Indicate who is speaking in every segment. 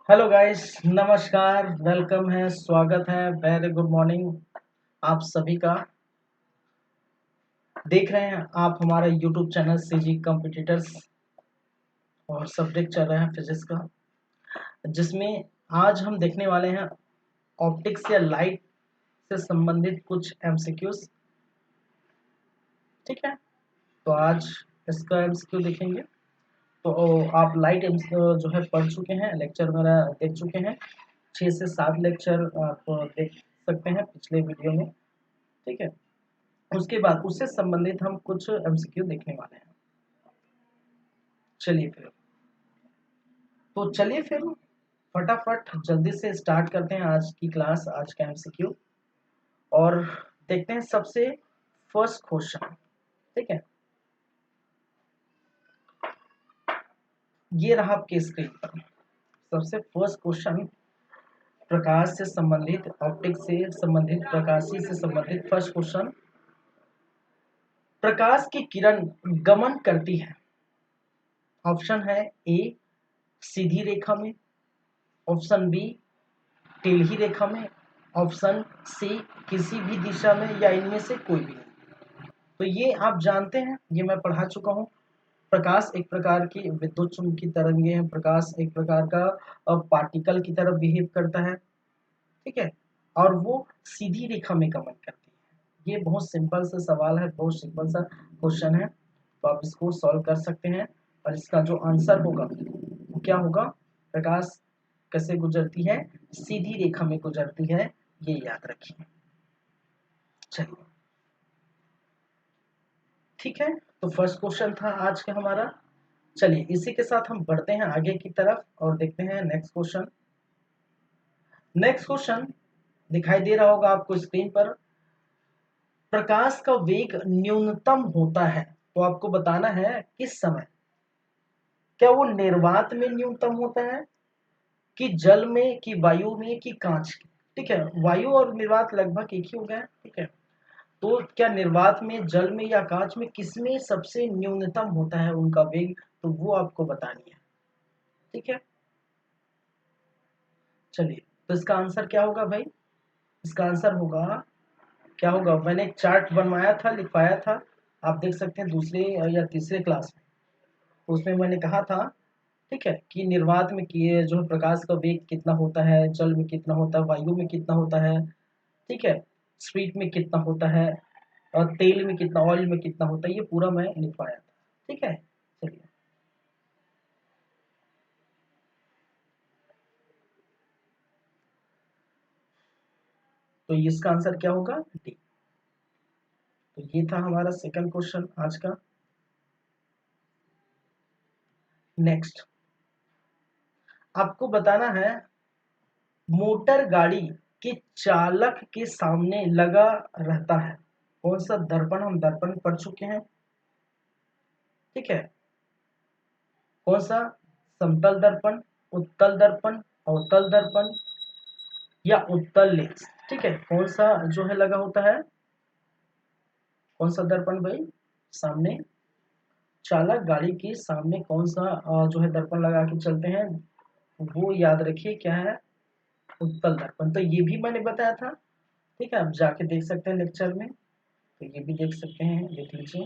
Speaker 1: Hello guys, नमस्कार, welcome है, स्वागत है, वेरी गुड मॉर्निंग आप सभी का। देख रहे हैं आप हमारा यूट्यूब चैनल सीजी कॉम्पिटिटर्स और सब्जेक्ट चल रहा है फिजिक्स का, जिसमें आज हम देखने वाले हैं ऑप्टिक्स या लाइट से संबंधित कुछ एमसीक्यूज। ठीक है, तो आज इसका एमसीक्यू देखेंगे। तो आप लाइट जो है पढ़ चुके हैं, लेक्चर मेरा देख चुके हैं। 6 से 7 लेक्चर आप देख सकते हैं पिछले वीडियो में। ठीक है, उसके बाद उससे संबंधित हम कुछ एमसीक्यू देखने वाले हैं। चलिए फिर फटाफट जल्दी से स्टार्ट करते हैं आज की क्लास, आज का एमसीक्यू, और देखते हैं सबसे फर्स्ट क्वेश्चन। ठीक है, ये रहा आपके स्क्रीन पर सबसे फर्स्ट क्वेश्चन। प्रकाश से संबंधित, ऑप्टिक्स से संबंधित, प्रकाशी से संबंधित फर्स्ट क्वेश्चन। प्रकाश की किरण गमन करती है। ऑप्शन है ए सीधी रेखा में, ऑप्शन बी टेढ़ी रेखा में, ऑप्शन सी किसी भी दिशा में, या इनमें से कोई भी नहीं। तो ये आप जानते हैं, ये मैं पढ़ा चुका हूँ। प्रकाश एक प्रकार की विद्युत चुम्बकीय तरंगे हैं। प्रकाश एक प्रकार का पार्टिकल की तरह बिहेव करता है। ठीक है, और वो सीधी रेखा में गमन करती है। ये बहुत सिंपल सा सवाल है, बहुत सिंपल सा क्वेश्चन है, तो आप इसको सॉल्व कर सकते हैं। और इसका जो आंसर होगा वो क्या होगा? प्रकाश कैसे गुजरती है? सीधी रेखा में गुजरती है, ये याद रखिए। चलिए ठीक है, तो फर्स्ट क्वेश्चन था आज का हमारा। चलिए इसी के साथ हम बढ़ते हैं आगे की तरफ और देखते हैं नेक्स्ट क्वेश्चन। नेक्स्ट क्वेश्चन दिखाई दे रहा होगा आपको स्क्रीन पर। प्रकाश का वेग न्यूनतम होता है, तो आपको बताना है किस समय। क्या वो निर्वात में न्यूनतम होता है, कि जल में, कि वायु में, कि कांच की? ठीक है, वायु और निर्वात लगभग एक ही हो गया। ठीक है, तो क्या निर्वात में, जल में, या कांच में, किसमें सबसे न्यूनतम होता है उनका वेग, तो वो आपको बतानी है। ठीक है, चलिए तो इसका आंसर क्या होगा भाई? इसका आंसर होगा, क्या होगा? मैंने एक चार्ट बनवाया था, लिखवाया था, आप देख सकते हैं दूसरे या तीसरे क्लास में। उसमें मैंने कहा था, ठीक है, कि निर्वात में कि जो है प्रकाश का वेग कितना होता है, जल में कितना होता है, वायु में कितना होता है, ठीक है, स्पीड में कितना होता है, और तेल में कितना, ऑयल में कितना होता है, ये पूरा मैं लिखवाया था। ठीक है, चलिए तो इसका आंसर क्या होगा? डी। तो ये था हमारा सेकंड क्वेश्चन आज का। नेक्स्ट आपको बताना है, मोटर गाड़ी के चालक के सामने लगा रहता है कौन सा दर्पण? हम दर्पण पढ़ चुके हैं। ठीक है, कौन सा? समतल दर्पण, उत्तल दर्पण, अवतल दर्पण, या उत्तल लेंस? ठीक है, कौन सा जो है लगा होता है? कौन सा दर्पण भाई? सामने, चालक गाड़ी के सामने कौन सा जो है दर्पण लगा के चलते हैं, वो याद रखिए क्या है? उत्तल दर्पण। तो ये भी मैंने बताया था। ठीक है, आप जाके देख सकते हैं लेक्चर में, तो ये भी देख सकते हैं, देख लीजिए।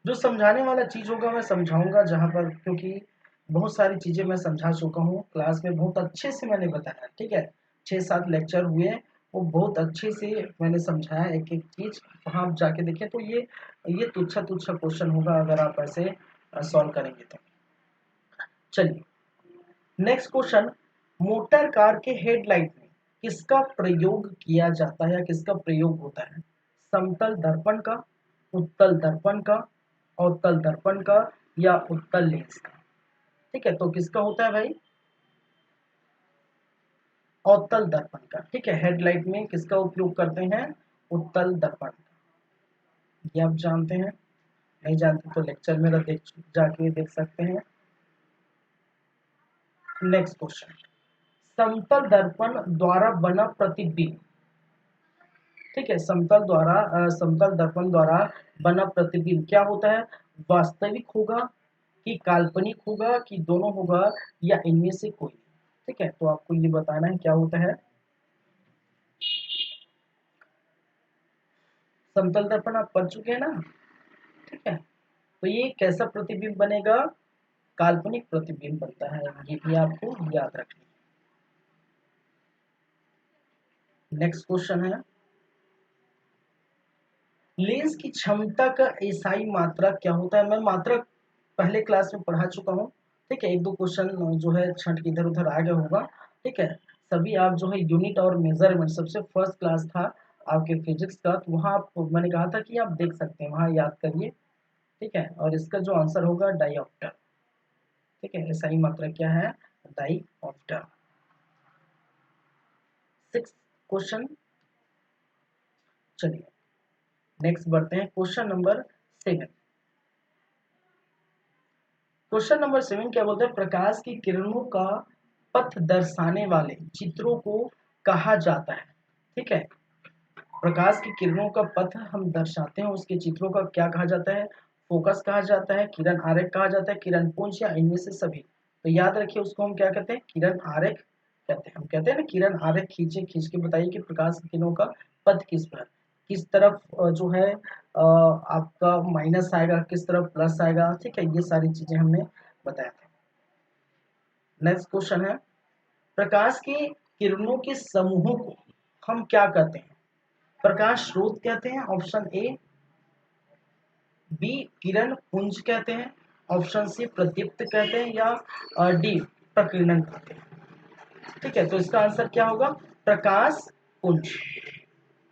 Speaker 1: जो समझाने वाला चीज होगा मैं समझाऊंगा जहां पर, क्योंकि बहुत सारी चीजें मैं समझा चुका हूँ क्लास में, बहुत अच्छे से मैंने बताया। ठीक है, 6-7 लेक्चर हुए, वो बहुत अच्छे से मैंने समझाया एक एक चीज। वहां आप जाके देखें, तो ये तुच्छा तुच्छा क्वेश्चन होगा अगर आप ऐसे सॉल्व करेंगे तो। चलिए नेक्स्ट क्वेश्चन। मोटर कार के हेडलाइट में किसका प्रयोग किया जाता है, या किसका प्रयोग होता है? समतल दर्पण का, उत्तल दर्पण का, अवतल दर्पण का, या उत्तल लेंस का? ठीक है, तो किसका होता है भाई? अवतल दर्पण का। ठीक है, हेडलाइट में किसका उपयोग करते हैं? उत्तल दर्पण का। ये आप जानते हैं, नहीं जानते तो लेक्चर मेरा देख जाके देख सकते हैं। Next question. समतल दर्पण द्वारा बना प्रतिबिंब, ठीक है, समतल दर्पण द्वारा बना प्रतिबिंब क्या होता है? वास्तविक होगा, कि काल्पनिक होगा, कि दोनों होगा, या इनमें से कोई? ठीक है, तो आपको ये बताना है क्या होता है। समतल दर्पण आप पढ़ चुके हैं ना, ठीक है। तो ये कैसा प्रतिबिंब बनेगा, काल्पनिक प्रतिबिंब बनता है, ये भी आपको याद रखना। नेक्स्ट क्वेश्चन है, लेंस की क्षमता का एसआई मात्रक क्या होता है। मैं मात्रक पहले क्लास में पढ़ा चुका हूँ, ठीक है। एक दो क्वेश्चन जो है छंट के इधर उधर आ गया होगा, ठीक है। सभी आप जो है यूनिट और मेजरमेंट, सबसे फर्स्ट क्लास था आपके फिजिक्स का, तो वहाँ आप, मैंने कहा था कि आप देख सकते हैं, वहाँ याद करिए, ठीक है। और इसका जो आंसर होगा डाईऑप्टर, ठीक है। एसआई मात्रक क्या है, डाईऑप्टर। सिक्स क्वेश्चन, चलिए नेक्स्ट बढ़ते हैं, क्वेश्चन नंबर 7। क्वेश्चन नंबर 7 क्या बोलते हैं, प्रकाश की किरणों का पथ दर्शाने वाले चित्रों को कहा जाता है, ठीक है। प्रकाश की किरणों का पथ हम दर्शाते हैं, उसके चित्रों का क्या कहा जाता है, फोकस कहा जाता है, किरण आरेख कहा जाता है, किरण पुंज, या इनमें से सभी। तो याद रखिए उसको हम क्या कहते हैं, किरण आरेख कहते हैं। हम कहते हैं ना किरण आरेख खींचे, खींच के बताइए कि प्रकाश की किरणों का पथ किस तरफ जो है आपका माइनस आएगा, किस तरफ प्लस आएगा, ठीक है। ये सारी चीजें हमने बताया था। नेक्स्ट क्वेश्चन है, प्रकाश की किरणों के समूहों को हम क्या कहते हैं, प्रकाश स्रोत कहते हैं, ऑप्शन ए। बी किरण पुंज कहते हैं, ऑप्शन सी प्रदीप्त कहते हैं, या डी प्रकीर्णन कहते हैं, ठीक है। तो इसका आंसर क्या होगा, प्रकाश पुंज,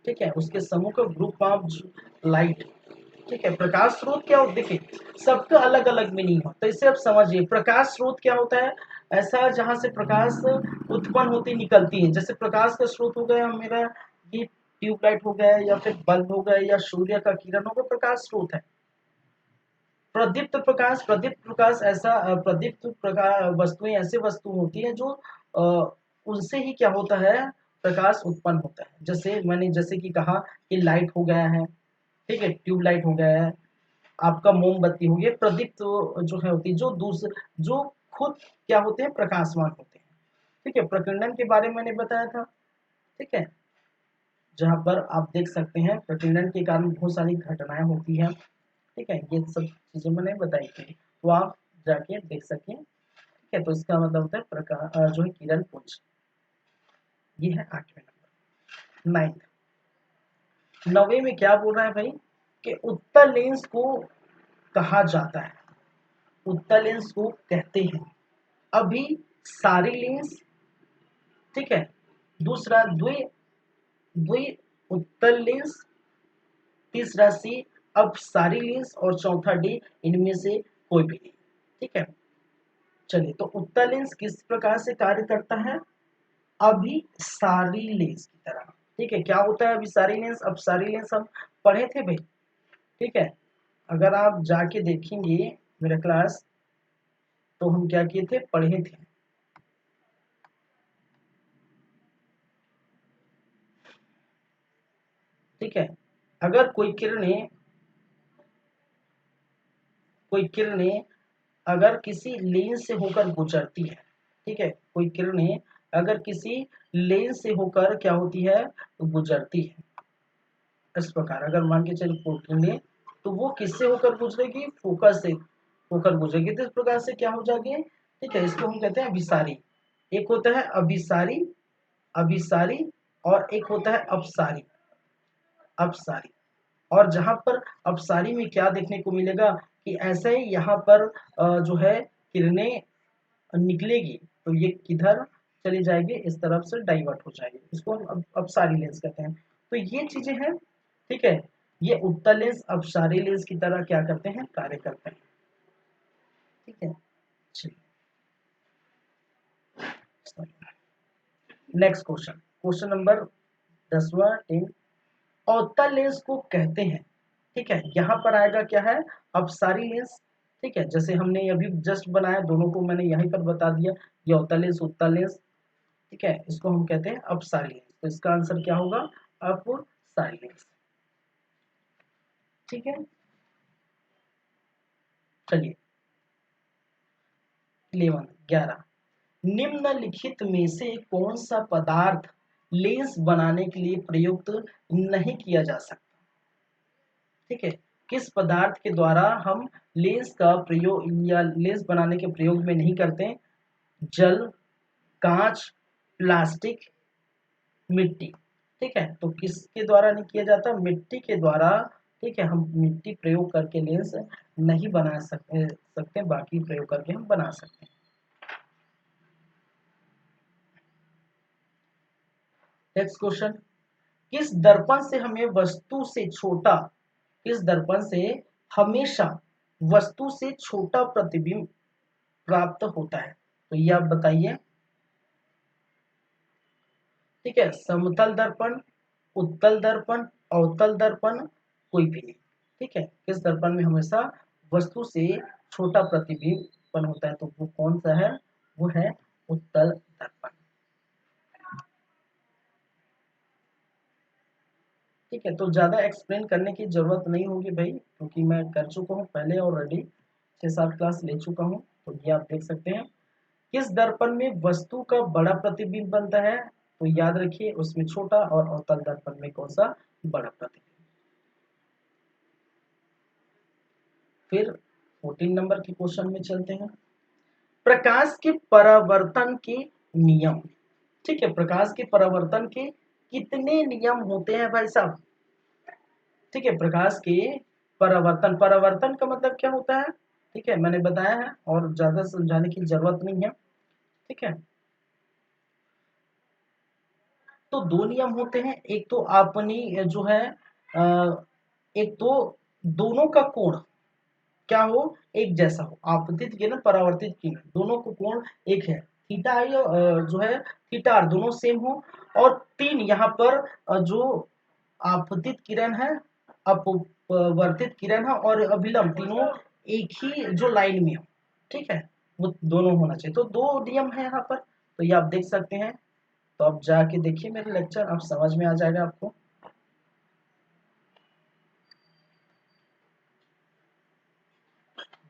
Speaker 1: ठीक है। उसके समूह का ग्रुप ऑफ लाइट, ठीक है। प्रकाश स्रोत क्या होता है, देखिए सबका अलग अलग मीनिंग हो, तो इसे आप समझिए। प्रकाश स्रोत क्या होता है, ऐसा जहां से प्रकाश उत्पन्न होती निकलती है। जैसे प्रकाश का स्रोत हो गया मेरा ये ट्यूबलाइट हो गया, या फिर बल्ब हो गया, या सूर्य का किरण हो गया, प्रकाश स्रोत है। प्रदीप्त प्रकाश ऐसा प्रदीप्त प्रकाश वस्तुएं ऐसे वस्तु होती हैं जो उनसे ही क्या होता है, प्रकाश उत्पन्न होता है। जैसे मैंने जैसे कि कहा कि लाइट हो गया है, ठीक है, ट्यूबलाइट हो गया है, आपका मोमबत्ती हो गया, प्रदीप्त जो है होती है जो जो खुद क्या होते हैं, प्रकाशवान होते हैं, ठीक है। प्रकीर्णन के बारे में मैंने बताया था, ठीक है। जहां पर आप देख सकते हैं प्रकीर्णन के कारण बहुत सारी घटनाएं होती हैं, ठीक है। ये सब चीजें मैंने बताई थी, तो आप जाके देख सकें, ठीक है। तो इसका मतलब होता है प्रकाश जो है किरण पुंज। ये है 8वें नंबर। 9th, 9वें में क्या बोल रहा है भाई, कि उत्तल लेंस को कहा जाता है, उत्तल लेंस को कहते हैं अभी सारी लेंस, ठीक है। दूसरा द्वि द्वि उत्तल लेंस, तीसरा सी अब सारी लेंस, और चौथा डी इनमें से कोई भी नहीं, ठीक है। चलिए, तो उत्तल लेंस किस प्रकार से कार्य करता है, अभी सारी लेंस की तरह, ठीक है। क्या होता है अभी सारी लेंस, अब सारी लेंस हम पढ़े थे भाई, ठीक है। अगर आप जाके देखेंगे मेरा क्लास, तो हम क्या किए थे, पढ़े थे, ठीक है। अगर कोई किरणें अगर किसी लेंस से होकर गुजरती है, ठीक है, कोई किरणें अगर किसी लेंस से होकर क्या होती है, गुजरती है, इस प्रकार अगर मान के चलिए किरणें, तो वो किससे होकर गुजरेगी, फोकस से होकर गुजरेगी, तो इस प्रकार से क्या हो जाएगी, ठीक है। इसको हम कहते हैं अभिसारी। एक होता है अभिसारी, अभिसारी, और एक होता है अपसारी, अपसारी। और जहां पर अपसारी में क्या देखने को मिलेगा, कि ऐसे ही यहाँ पर जो है किरणें निकलेगी, तो ये किधर चली जाएगी, इस तरफ से डाइवर्ट हो जाएगी, इसको हम अपसारी लेंस कहते हैं। तो ये चीजें हैं, ठीक है। ये उत्तल लेंस अपसारी लेंस की तरह क्या करते हैं, कार्य करते हैं, ठीक है। नेक्स्ट क्वेश्चन, क्वेश्चन नंबर 10वां 10, अवतल लेंस को कहते हैं, ठीक है। यहाँ पर आएगा क्या है, अपसारी लेंस, ठीक है। जैसे हमने अभी जस्ट बनाया, दोनों को मैंने यहीं पर बता दिया, ये अवतल लेंस उत्तल लेंस, ठीक है, इसको हम कहते हैं अपसारी लेंस। तो इसका आंसर क्या होगा, अपसारी लेंस, ठीक है। चलिए 11 11, निम्नलिखित में से कौन सा पदार्थ लेंस बनाने के लिए प्रयुक्त नहीं किया जा सकता? ठीक है, किस पदार्थ के द्वारा हम लेंस का प्रयोग या लेंस बनाने के प्रयोग में नहीं करते? जल, कांच, प्लास्टिक, मिट्टी। ठीक है, तो किसके द्वारा नहीं किया जाता? मिट्टी के द्वारा। ठीक है, हम मिट्टी प्रयोग करके लेंस नहीं बना सकते, बाकी प्रयोग करके हम बना सकते हैं। नेक्स्ट क्वेश्चन, किस दर्पण से हमें वस्तु से छोटा किस दर्पण से हमेशा वस्तु से छोटा प्रतिबिंब प्राप्त होता है? तो ये आप बताइए। ठीक है, समतल दर्पण, उत्तल दर्पण, अवतल दर्पण, कोई भी नहीं। ठीक है, किस दर्पण में हमेशा वस्तु से छोटा प्रतिबिंब उत्पन्न होता है? तो वो कौन सा है? वो है उत्तल दर्पण। ठीक है, तो ज्यादा एक्सप्लेन करने की जरूरत नहीं होगी भाई, क्योंकि मैं कर चुका हूँ पहले ऑलरेडी, 6-7 क्लास ले चुका हूँ। तो ये आप देख सकते हैं। किस दर्पण में वस्तु का बड़ा प्रतिबिंब बनता है? तो याद रखिए, उसमें छोटा, और अवतल दर्पण में कौन सा? बड़ा प्रतिबिंब। फिर 14 नंबर के क्वेश्चन में चलते हैं। प्रकाश के परावर्तन के नियम। ठीक है, प्रकाश के परावर्तन के कितने नियम होते हैं भाई साहब? ठीक है, प्रकाश के परावर्तन परावर्तन का मतलब क्या होता है? ठीक है, मैंने बताया है और ज्यादा समझाने की जरूरत नहीं है। ठीक है, तो दो नियम होते हैं। एक तो अपनी जो है एक तो दोनों का कोण क्या हो? एक जैसा हो। आपतित किरण, परावर्तित किरण, दोनों को कोण एक है। थीटा आई जो है थीटा आर दोनों सेम हो। और तीन यहाँ पर जो आपतित किरण है, अपवर्तित किरण है और अभिलंब, तीनों एक ही जो लाइन में हो। ठीक है, वो दोनों होना चाहिए। तो दो नियम है यहाँ पर, तो ये आप देख सकते हैं। तो आप जाके देखिए मेरे लेक्चर, आप समझ में आ जाएगा आपको।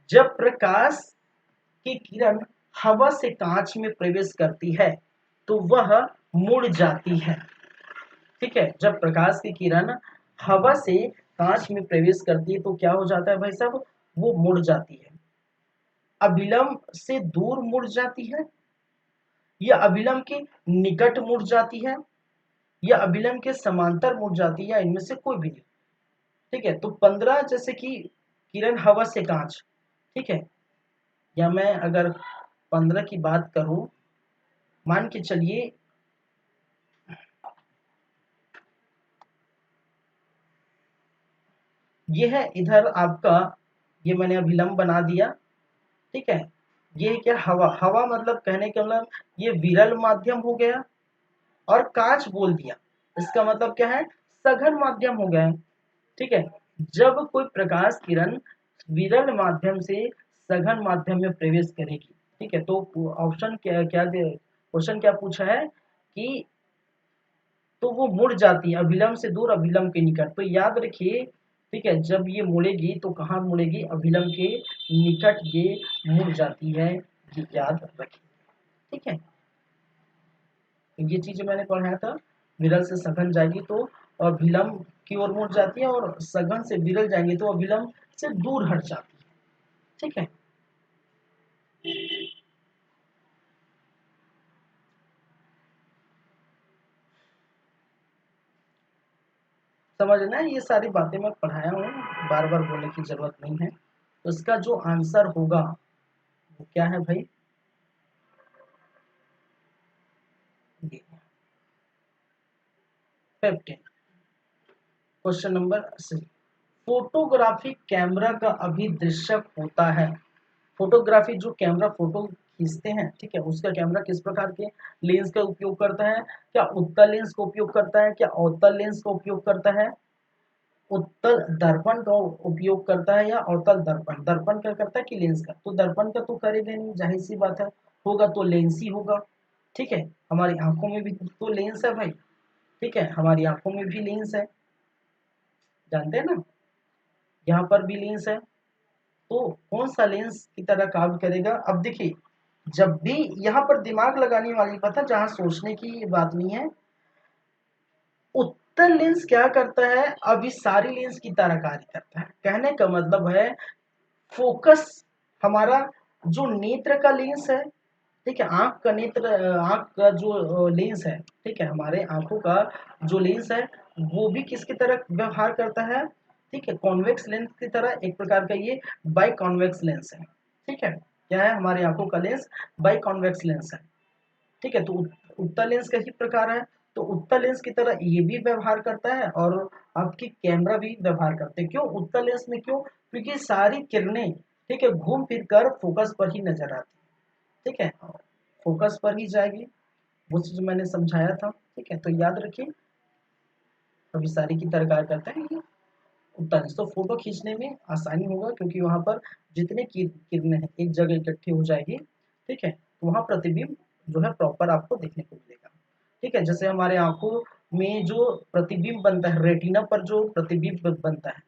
Speaker 1: जब प्रकाश की किरण हवा से कांच में प्रवेश करती है तो वह मुड़ जाती है। ठीक है, जब प्रकाश की किरण हवा से कांच में प्रवेश करती है तो क्या हो जाता है भाई साहब? वो मुड़ जाती है। अभिलंब से दूर मुड़ जाती है, या अभिलंब के निकट मुड़ जाती है, या अभिलंब के समांतर मुड़ जाती है, या इनमें से कोई भी नहीं। ठीक है, तो 15 जैसे कि किरण हवा से कांच, ठीक है, या मैं अगर 15 की बात करूं, मान के चलिए ये है इधर आपका, ये मैंने अभिलंब बना दिया। ठीक है, ये क्या? हवा। हवा मतलब कहने के मतलब ये विरल माध्यम हो गया, और कांच बोल दिया, इसका मतलब क्या है? सघन माध्यम हो गया है। ठीक है, जब कोई प्रकाश किरण विरल माध्यम से सघन माध्यम में प्रवेश करेगी, ठीक है, तो ऑप्शन क्या क्या दे, क्वेश्चन क्या पूछा है कि तो वो मुड़ जाती है, अभिलंब से दूर, अभिलंब के निकट। तो याद रखिए, ठीक है, जब ये मुड़ेगी तो कहाँ मुड़ेगी? अभिलंब के निकट ये मुड़ जाती है, ये याद रखिए। ठीक है, ये चीजें मैंने पढ़ाया था। विरल से सघन जाएगी तो अभिलंब की ओर मुड़ जाती है, और सघन से विरल जाएंगे तो अभिलंब से दूर हट जाती है। ठीक है, समझना है, ये सारी बातें मैं पढ़ाया हूँ, बार बार बोलने की जरूरत नहीं है। तो इसका जो आंसर होगा वो क्या है भाई? 15, क्वेश्चन नंबर 6। फोटोग्राफी कैमरा का अभिदृश्यक होता है। फोटोग्राफी जो कैमरा फोटो खींचते हैं, ठीक है, उसका कैमरा किस प्रकार के लेंस का उपयोग करता है? क्या उत्तल लेंस का उपयोग करता है, क्या अवतल लेंस का उपयोग करता है? उत्तल दर्पण का उपयोग करता है, या अवतल दर्पण? दर्पण क्या करता है कि लेंस का, तो दर्पण का तो करेगा नहीं, जाहिर सी बात है, होगा तो लेंस ही होगा। ठीक है, हमारी आंखों में भी तो लेंस है भाई। ठीक है, हमारी आंखों में भी लेंस है, जानते हैं ना, यहाँ पर भी लेंस है। तो कौन सा लेंस की तरह काम करेगा? अब देखिए, जब भी यहाँ पर दिमाग लगाने वाली बात है, जहां सोचने की बात नहीं है। उत्तल लेंस क्या करता है, अभिसारी लेंस की तरह कार्य करता है। कहने का मतलब है फोकस हमारा जो नेत्र का लेंस है, ठीक है, आंख का नेत्र, आंख का जो लेंस है, ठीक है, हमारे आंखों का जो लेंस है वो भी किसकी तरह व्यवहार करता है, ठीक है, कॉन्वेक्स लेंस की तरह। एक प्रकार का ये बाई कॉन्वेक्स लेंस है, ठीक है। क्या है, हमारी आंखों का लेंस बाई कॉन्वेक्स लेंस है, ठीक है। तो उत्तल लेंस का ही प्रकार है। तो उत्तल लेंस की तरह ये भी व्यवहार करता है और आपकी कैमरा भी व्यवहार करते हैं। क्यों उत्तल लेंस में, क्यों, क्योंकि सारी किरणें, ठीक है, घूम फिर कर फोकस पर ही नजर आती है, ठीक है, फोकस पर ही जाएगी। वो चीज मैंने समझाया था, ठीक है। तो याद रखिए, अभी सारी की तरह कार्य करता है ये उत्तल लेंस। तो फोटो खींचने में आसानी होगा, क्योंकि वहां पर जितने किरणें हैं एक जगह इकट्ठी हो जाएगी, ठीक है। तो वहां प्रतिबिंब जो है प्रॉपर आपको देखने को मिलेगा, ठीक है। जैसे हमारे आंखों में जो प्रतिबिंब बनता है, रेटिना पर जो प्रतिबिंब बनता है,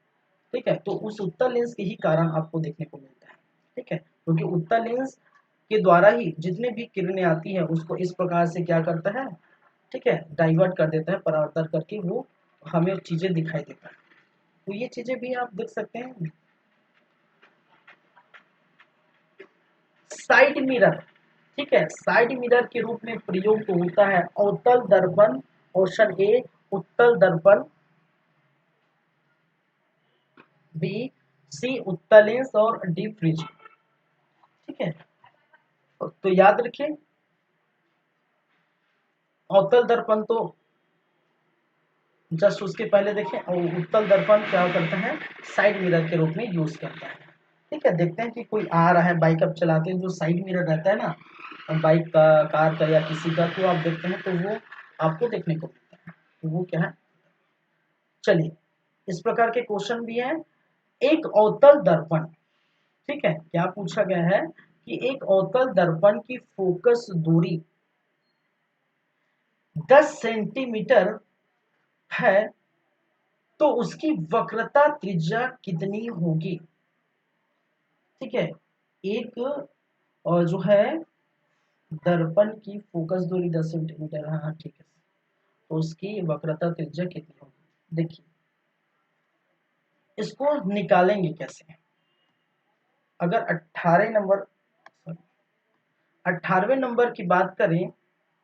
Speaker 1: ठीक है, तो उस उत्तल लेंस के ही कारण आपको देखने को मिलता है, ठीक है। क्योंकि उत्तल लेंस के द्वारा ही जितने भी किरणें आती है उसको इस प्रकार से क्या करता है, ठीक है, डाइवर्ट कर देता है, परावर्तन करके वो हमें चीजें दिखाई देता है। तो ये चीजें भी आप देख सकते हैं। साइड मिरर, ठीक है, साइड मिरर के रूप में प्रयोग तो होता है अवतल दर्पण, ऑप्शन ए उत्तल दर्पण, बी सी उत्तल लेंस और डी फ्रिज, ठीक है। तो याद रखिए, अवतल दर्पण तो जस्ट उसके पहले देखें, और उत्तल दर्पण क्या करता है, साइड मिरर के रूप में यूज करता है, ठीक है। देखते हैं कि कोई आ रहा है, बाइक आप चलाते हैं, जो साइड मिरर रहता है ना बाइक का, कार का या किसी का, तो आप देखते हैं तो वो आपको देखने को मिलता है। तो वो क्या है, चलिए, इस प्रकार के क्वेश्चन भी हैं। एक अवतल दर्पण, ठीक है, क्या पूछा गया है कि एक अवतल दर्पण की फोकस दूरी 10 सेंटीमीटर है, तो उसकी वक्रता त्रिज्या कितनी होगी, ठीक है। एक जो है दर्पण की फोकस दूरी 10 सेंटीमीटर, हाँ ठीक है, तो उसकी वक्रता त्रिज्या कितनी होगी। देखिए, इसको निकालेंगे कैसे। अगर 18 नंबर, 18वें नंबर की बात करें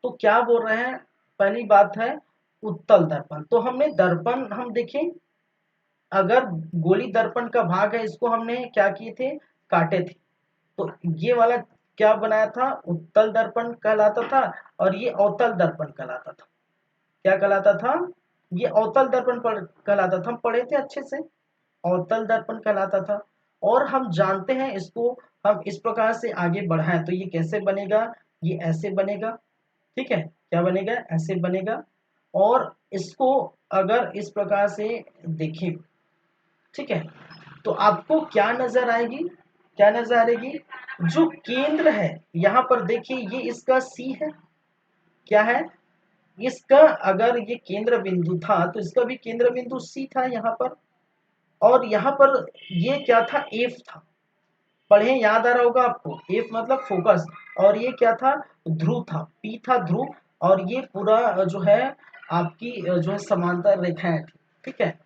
Speaker 1: तो क्या बोल रहे हैं, पहली बात है उत्तल दर्पण। तो हमने दर्पण, हम देखें, अगर गोली दर्पण का भाग है, इसको हमने क्या किए थे, काटे थे। तो ये वाला क्या बनाया था, उत्तल दर्पण कहलाता था, और ये अवतल दर्पण कहलाता था। क्या कहलाता था, ये अवतल दर्पण कहलाता था, हम पढ़े थे अच्छे से, अवतल दर्पण कहलाता था। और हम जानते हैं इसको, हम इस प्रकार से आगे बढ़ाएं तो ये कैसे बनेगा, ये ऐसे बनेगा, ठीक है, क्या बनेगा, ऐसे बनेगा। और इसको अगर इस प्रकार से देखें, ठीक है, तो आपको क्या नजर आएगी, क्या नजर आएगी, जो केंद्र है यहाँ पर देखिए, ये इसका सी है, क्या है, इसका अगर ये केंद्र बिंदु था तो इसका भी केंद्र बिंदु सी था यहाँ पर। और यहाँ पर ये क्या था, एफ था, पढ़े, याद आ रहा होगा आपको, एफ मतलब फोकस। और ये क्या था, ध्रुव था, पी था ध्रुव। और ये पूरा जो है आपकी जो है समांतर रेखाएं थी, ठीक है।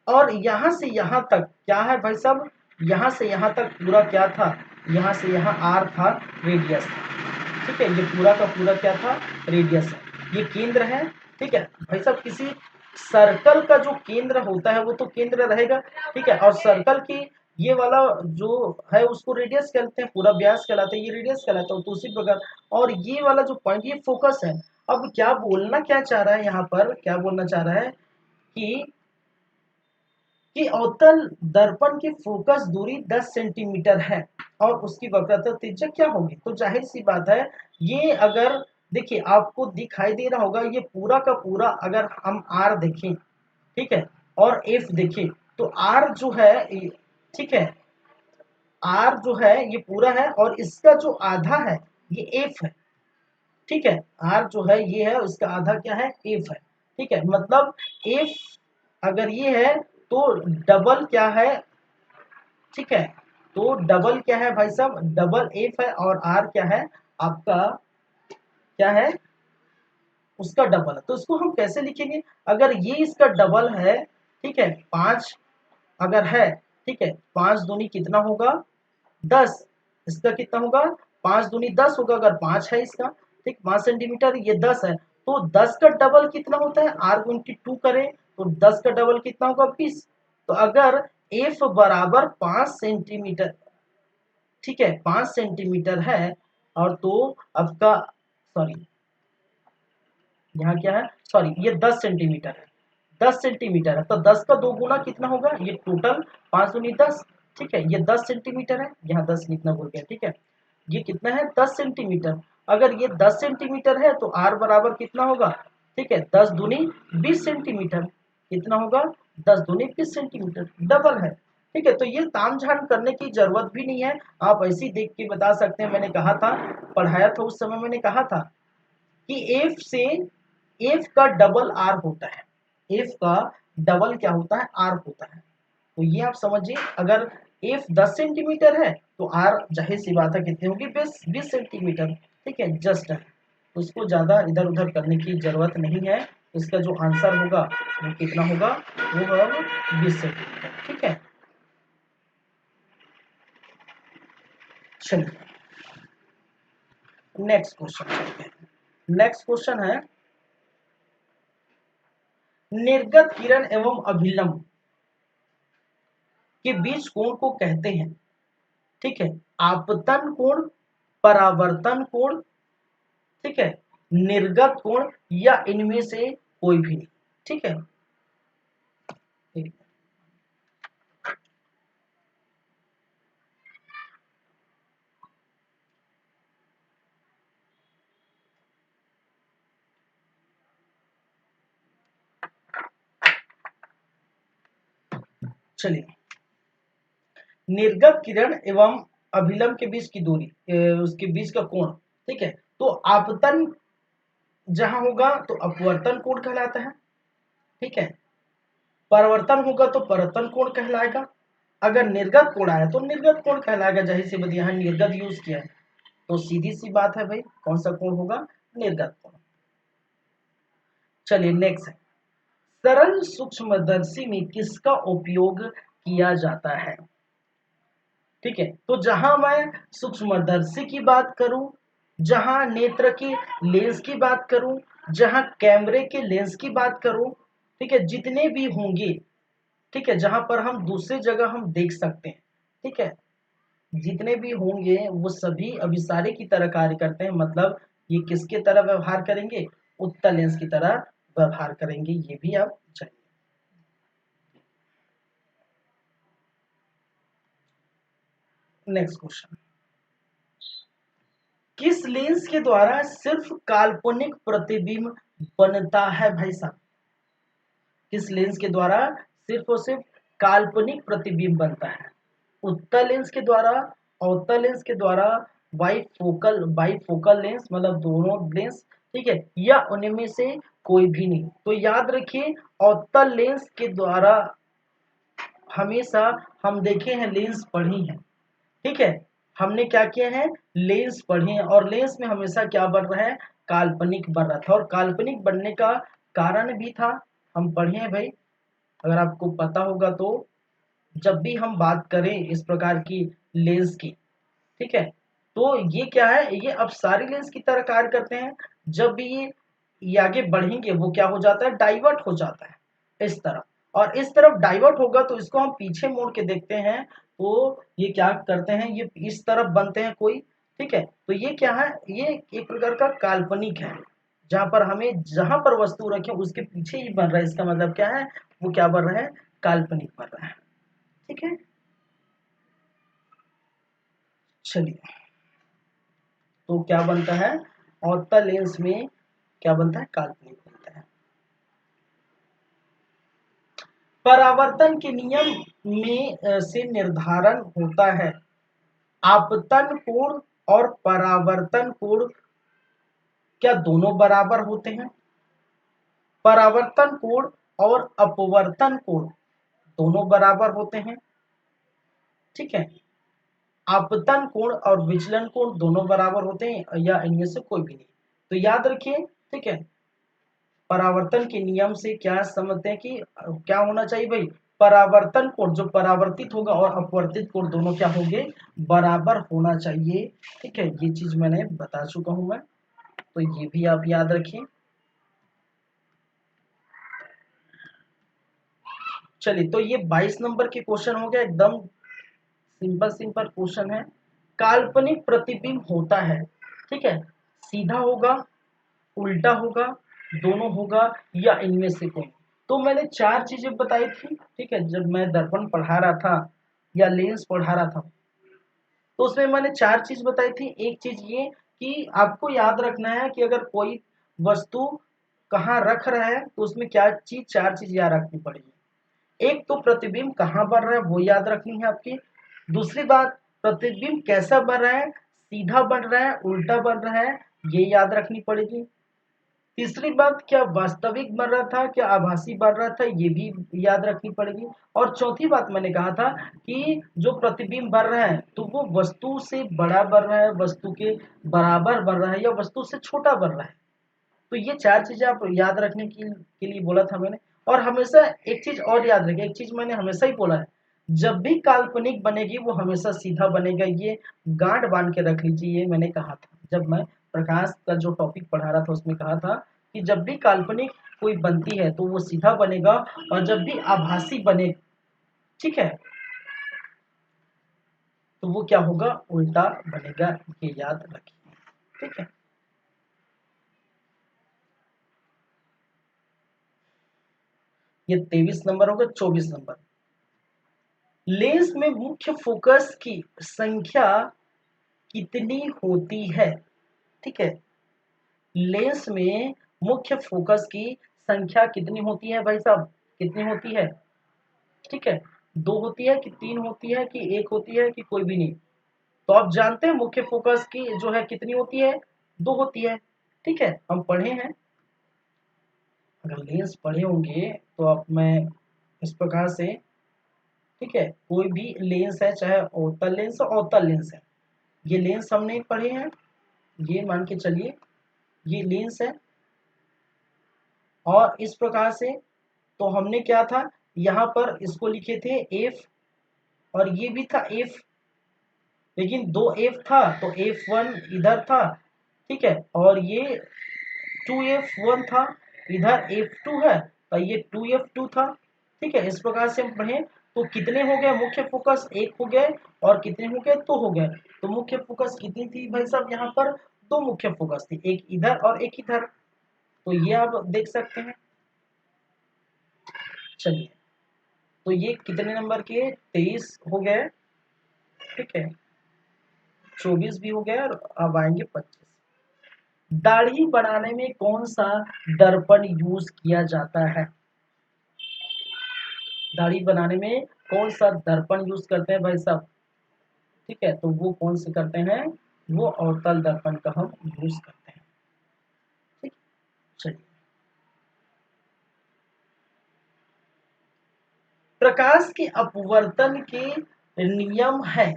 Speaker 1: और यहाँ से यहाँ तक क्या है भाई साहब, यहाँ से यहाँ तक पूरा क्या था, यहाँ से यहाँ आर था, रेडियस था, ठीक है। ये पूरा का पूरा क्या था, रेडियस है, ये केंद्र है, ठीक है भाई साहब। किसी सर्कल का जो केंद्र होता है वो तो केंद्र रहेगा, ठीक है। और सर्कल की ये वाला जो है उसको रेडियस कहते हैं, पूरा व्यास कहलाता है, ये रेडियस कहलाता है। तो उसी प्रकार, और ये वाला जो पॉइंट, ये फोकस है। अब क्या बोलना क्या चाह रहा है यहाँ पर, क्या बोलना चाह रहा है कि अवतल दर्पण की फोकस दूरी 10 सेंटीमीटर है और उसकी वक्रता त्रिज्या क्या होगी। तो जाहिर सी बात है, ये अगर देखिए आपको दिखाई दे रहा होगा, ये पूरा का पूरा अगर हम आर देखें, ठीक है, और एफ देखें, तो आर जो है, ठीक है, आर जो है ये पूरा है, और इसका जो आधा है ये एफ है, ठीक है। आर जो है ये है, उसका आधा क्या है, एफ है, ठीक है। मतलब एफ अगर ये है तो डबल क्या है, ठीक है, तो डबल क्या है भाई साहब, डबल एफ है और आर क्या है आपका, क्या है उसका डबल है। तो इसको हम कैसे लिखेंगे, अगर ये इसका डबल है, ठीक है 5 अगर है, ठीक है 5 दूनी कितना होगा 10, इसका कितना होगा 5 दूनी 10 होगा, अगर 5 है इसका, ठीक 5 सेंटीमीटर, ये 10 है, तो 10 का डबल कितना होता है, आर गुणित 2 करें तो 10 का डबल कितना होगा 20। तो अगर एफ बराबर 5 सेंटीमीटर, ठीक है 5 सेंटीमीटर है, और तो आपका सॉरी यहाँ क्या है, सॉरी ये 10 सेंटीमीटर है, 10 सेंटीमीटर है, तो 10 का 2 गुना कितना होगा, ये टोटल 5 दूनी 10, ठीक है ये 10 सेंटीमीटर है, यहाँ 10 लिखना भूल गया, ठीक है ये कितना है 10 सेंटीमीटर। अगर ये 10 सेंटीमीटर है तो आर बराबर कितना होगा, ठीक है 10 दूनी 20 सेंटीमीटर, कितना होगा 10 दूनी 20 सेंटीमीटर, डबल है। ठीक है, तो ये तामझाम करने की जरूरत भी नहीं है, आप ऐसे ही देख के बता सकते हैं। मैंने कहा था, पढ़ाया था उस समय, मैंने कहा था कि एफ से एफ का डबल आर होता है, एफ का डबल क्या होता है आर होता है। तो ये आप समझिए, अगर एफ 10 सेंटीमीटर है तो आर जाहिर सी बात है कितनी होगी 20 सेंटीमीटर, ठीक है जस्ट है, तो उसको ज्यादा इधर उधर करने की जरूरत नहीं है। इसका जो आंसर होगा वो कितना होगा, वो होगा 20 सेंटीमीटर, ठीक है। चलिए नेक्स्ट क्वेश्चन चलते हैं। नेक्स्ट क्वेश्चन है, निर्गत किरण एवं अभिलंब के बीच कोण को कहते हैं, ठीक है आपतन कोण, परावर्तन कोण, ठीक है निर्गत कोण, या इनमें से कोई भी नहीं, ठीक है। चलिए, निर्गत किरण एवं अभिलंब के बीच की दूरी, उसके बीच का कोण, ठीक है तो आपतन जहां होगा तो अपवर्तन कोण कहलाता है, ठीक है परावर्तन होगा तो परावर्तन कोण कहलाएगा, अगर निर्गत कोण आया तो निर्गत कोण कहलाएगा, जाहिर सी बात यहाँ निर्गत यूज किया है, तो सीधी सी बात है भाई कौन सा कोण होगा, निर्गत कोण। चलिए नेक्स्ट है, सरल सूक्ष्मदर्शी में किसका उपयोग किया जाता है, ठीक है तो जहां मैं सूक्ष्मदर्शी की बात करूं, जहां नेत्र की लेंस की बात करूं, जहां कैमरे के लेंस की बात करूं, ठीक है जितने भी होंगे, ठीक है जहां पर हम दूसरी जगह हम देख सकते हैं, ठीक है जितने भी होंगे वो सभी अभिसारी की तरह कार्य करते हैं, मतलब ये किसके तरह व्यवहार करेंगे, उत्तल लेंस की तरह व्यवहार करेंगे, ये भी आप जानिए। नेक्स्ट क्वेश्चन, किस लेंस के द्वारा सिर्फ काल्पनिक प्रतिबिंब बनता है भाई साहब, किस लेंस के द्वारा सिर्फ और सिर्फ काल्पनिक प्रतिबिंब बनता है, उत्तल लेंस के द्वारा, अवतल लेंस के द्वारा, बाइफोकल लेंस मतलब दोनों लेंस, ठीक है या उनमें से कोई भी नहीं। तो याद रखिए, अवतल लेंस के द्वारा हमेशा हम देखे हैं, लेंस पढ़ी हैं, ठीक है हमने क्या किया है, लेंस पढ़े हैं, और लेंस में हमेशा क्या बन रहा है, काल्पनिक बन रहा था, और काल्पनिक बनने का कारण भी था, हम पढ़े हैं भाई, अगर आपको पता होगा तो, जब भी हम बात करें इस प्रकार की लेंस की, ठीक है तो ये क्या है, ये अब सारी लेंस की तरह कार्य करते हैं, जब भी ये आगे बढ़ेंगे वो क्या हो जाता है, डाइवर्ट हो जाता है इस तरफ, और इस तरफ डाइवर्ट होगा तो इसको हम पीछे मोड़ के देखते हैं, तो ये क्या करते हैं, ये इस तरफ बनते हैं कोई, ठीक है तो ये क्या है, ये एक प्रकार का काल्पनिक है, जहां पर हमें जहां पर वस्तु रखें उसके पीछे ही बन रहा है, इसका मतलब क्या है, वो क्या बन रहा है, काल्पनिक बन रहा है, ठीक है। चलिए, तो क्या बनता है, अवतल लेंस में क्या बनता है, काल्पनिक बनता है। परावर्तन के नियम में से निर्धारण होता है, आपतन कोण और परावर्तन कोण क्या दोनों बराबर होते हैं, परावर्तन कोण और अपवर्तन कोण दोनों बराबर होते हैं, ठीक है आपतन कोण और विचलन कोण दोनों बराबर होते हैं या इनमें से कोई भी नहीं। तो याद रखिए, ठीक है, परावर्तन के नियम से क्या समझते हैं कि क्या होना चाहिए भाई, परावर्तन कोण जो परावर्तित होगा और अपवर्तित कोण दोनों क्या होंगे, बराबर होना चाहिए। ठीक है, ये चीज मैंने बता चुका हूं मैं, तो ये भी आप याद रखिए। चलिए, तो ये 22 नंबर के क्वेश्चन हो गया, एकदम सिंपल सिंपल क्वेश्चन है। काल्पनिक प्रतिबिंब होता है, ठीक है, सीधा होगा, उल्टा होगा, दोनों होगा या इनमें से कोई। तो मैंने चार चीजें बताई थी, ठीक है, जब मैं दर्पण पढ़ा रहा था या लेंस पढ़ा रहा था, तो उसमें मैंने चार चीज बताई थी। एक चीज ये कि आपको याद रखना है कि अगर कोई वस्तु कहाँ रख रहा है तो उसमें क्या चीज, चार चीज याद रखनी पड़ेगी। एक तो प्रतिबिंब कहाँ बन रहा है वो याद रखनी है आपकी। दूसरी बात, प्रतिबिंब कैसा बन रहा है, सीधा बन रहा है, उल्टा बन रहा है, ये याद रखनी पड़ेगी। तीसरी बात, क्या वास्तविक बन रहा था, क्या आभासी बन रहा था, ये भी याद रखनी पड़ेगी। और चौथी बात मैंने कहा था कि जो प्रतिबिंब बन रहा है तो वो वस्तु से बड़ा बन रहा है, वस्तु के बराबर बन रहा है या वस्तु से छोटा बन रहा है। तो ये चार चीजें आप याद रखने के लिए बोला था मैंने। और हमेशा एक चीज और याद रखिए, एक चीज मैंने हमेशा ही बोला है, जब भी काल्पनिक बनेगी वो हमेशा सीधा बनेगा, ये गांठ बांध के रख लीजिए। ये मैंने कहा था जब मैं प्रकाश का जो टॉपिक पढ़ा रहा था उसमें कहा था कि जब भी काल्पनिक कोई बनती है तो वो सीधा बनेगा, और जब भी आभासी बने, ठीक है, तो वो क्या होगा, उल्टा बनेगा। ये याद रखिए, ठीक है। ये 23 नंबर होगा। 24 नंबर, लेंस में मुख्य फोकस की संख्या कितनी होती है, ठीक है, लेंस में मुख्य फोकस की संख्या कितनी होती है भाई साहब, कितनी होती है, ठीक है, दो होती है कि तीन होती है कि एक होती है कि कोई भी नहीं। तो आप जानते हैं मुख्य फोकस की जो है कितनी होती है, दो होती है, ठीक है, हम पढ़े हैं। अगर लेंस पढ़े होंगे तो आप, मैं इस प्रकार से, ठीक है, कोई भी लेंस है, चाहे अवतल लेंस है अवतल लेंस है, ये लेंस हमने पढ़े हैं, ये मान के चलिए ये लेंस है, और इस प्रकार से तो हमने क्या था, यहाँ पर इसको लिखे थे एफ, और ये भी था एफ, लेकिन दो एफ था तो एफ वन इधर था, ठीक है, और ये टू एफ वन था, इधर एफ टू है, और ये टू एफ टू था, ठीक है। इस प्रकार से हम पढ़े तो कितने हो गए मुख्य फोकस, एक हो गए, और कितने हो गए, दो हो गए। तो मुख्य फोकस कितनी थी भाई साहब, यहाँ पर दो मुख्य फोकस थी, एक इधर और एक इधर। तो ये आप देख सकते हैं। चलिए, तो ये कितने नंबर के, 23 हो गए, ठीक है, 24 भी हो गया, और अब आएंगे 25। दाढ़ी बनाने में कौन सा दर्पण यूज किया जाता है, दाढ़ी बनाने में कौन सा दर्पण यूज करते हैं भाई साहब, ठीक है, तो वो कौन से करते हैं, वो अवतल दर्पण का हम यूज करते हैं, ठीक। चलिए, प्रकाश के अपवर्तन के नियम है,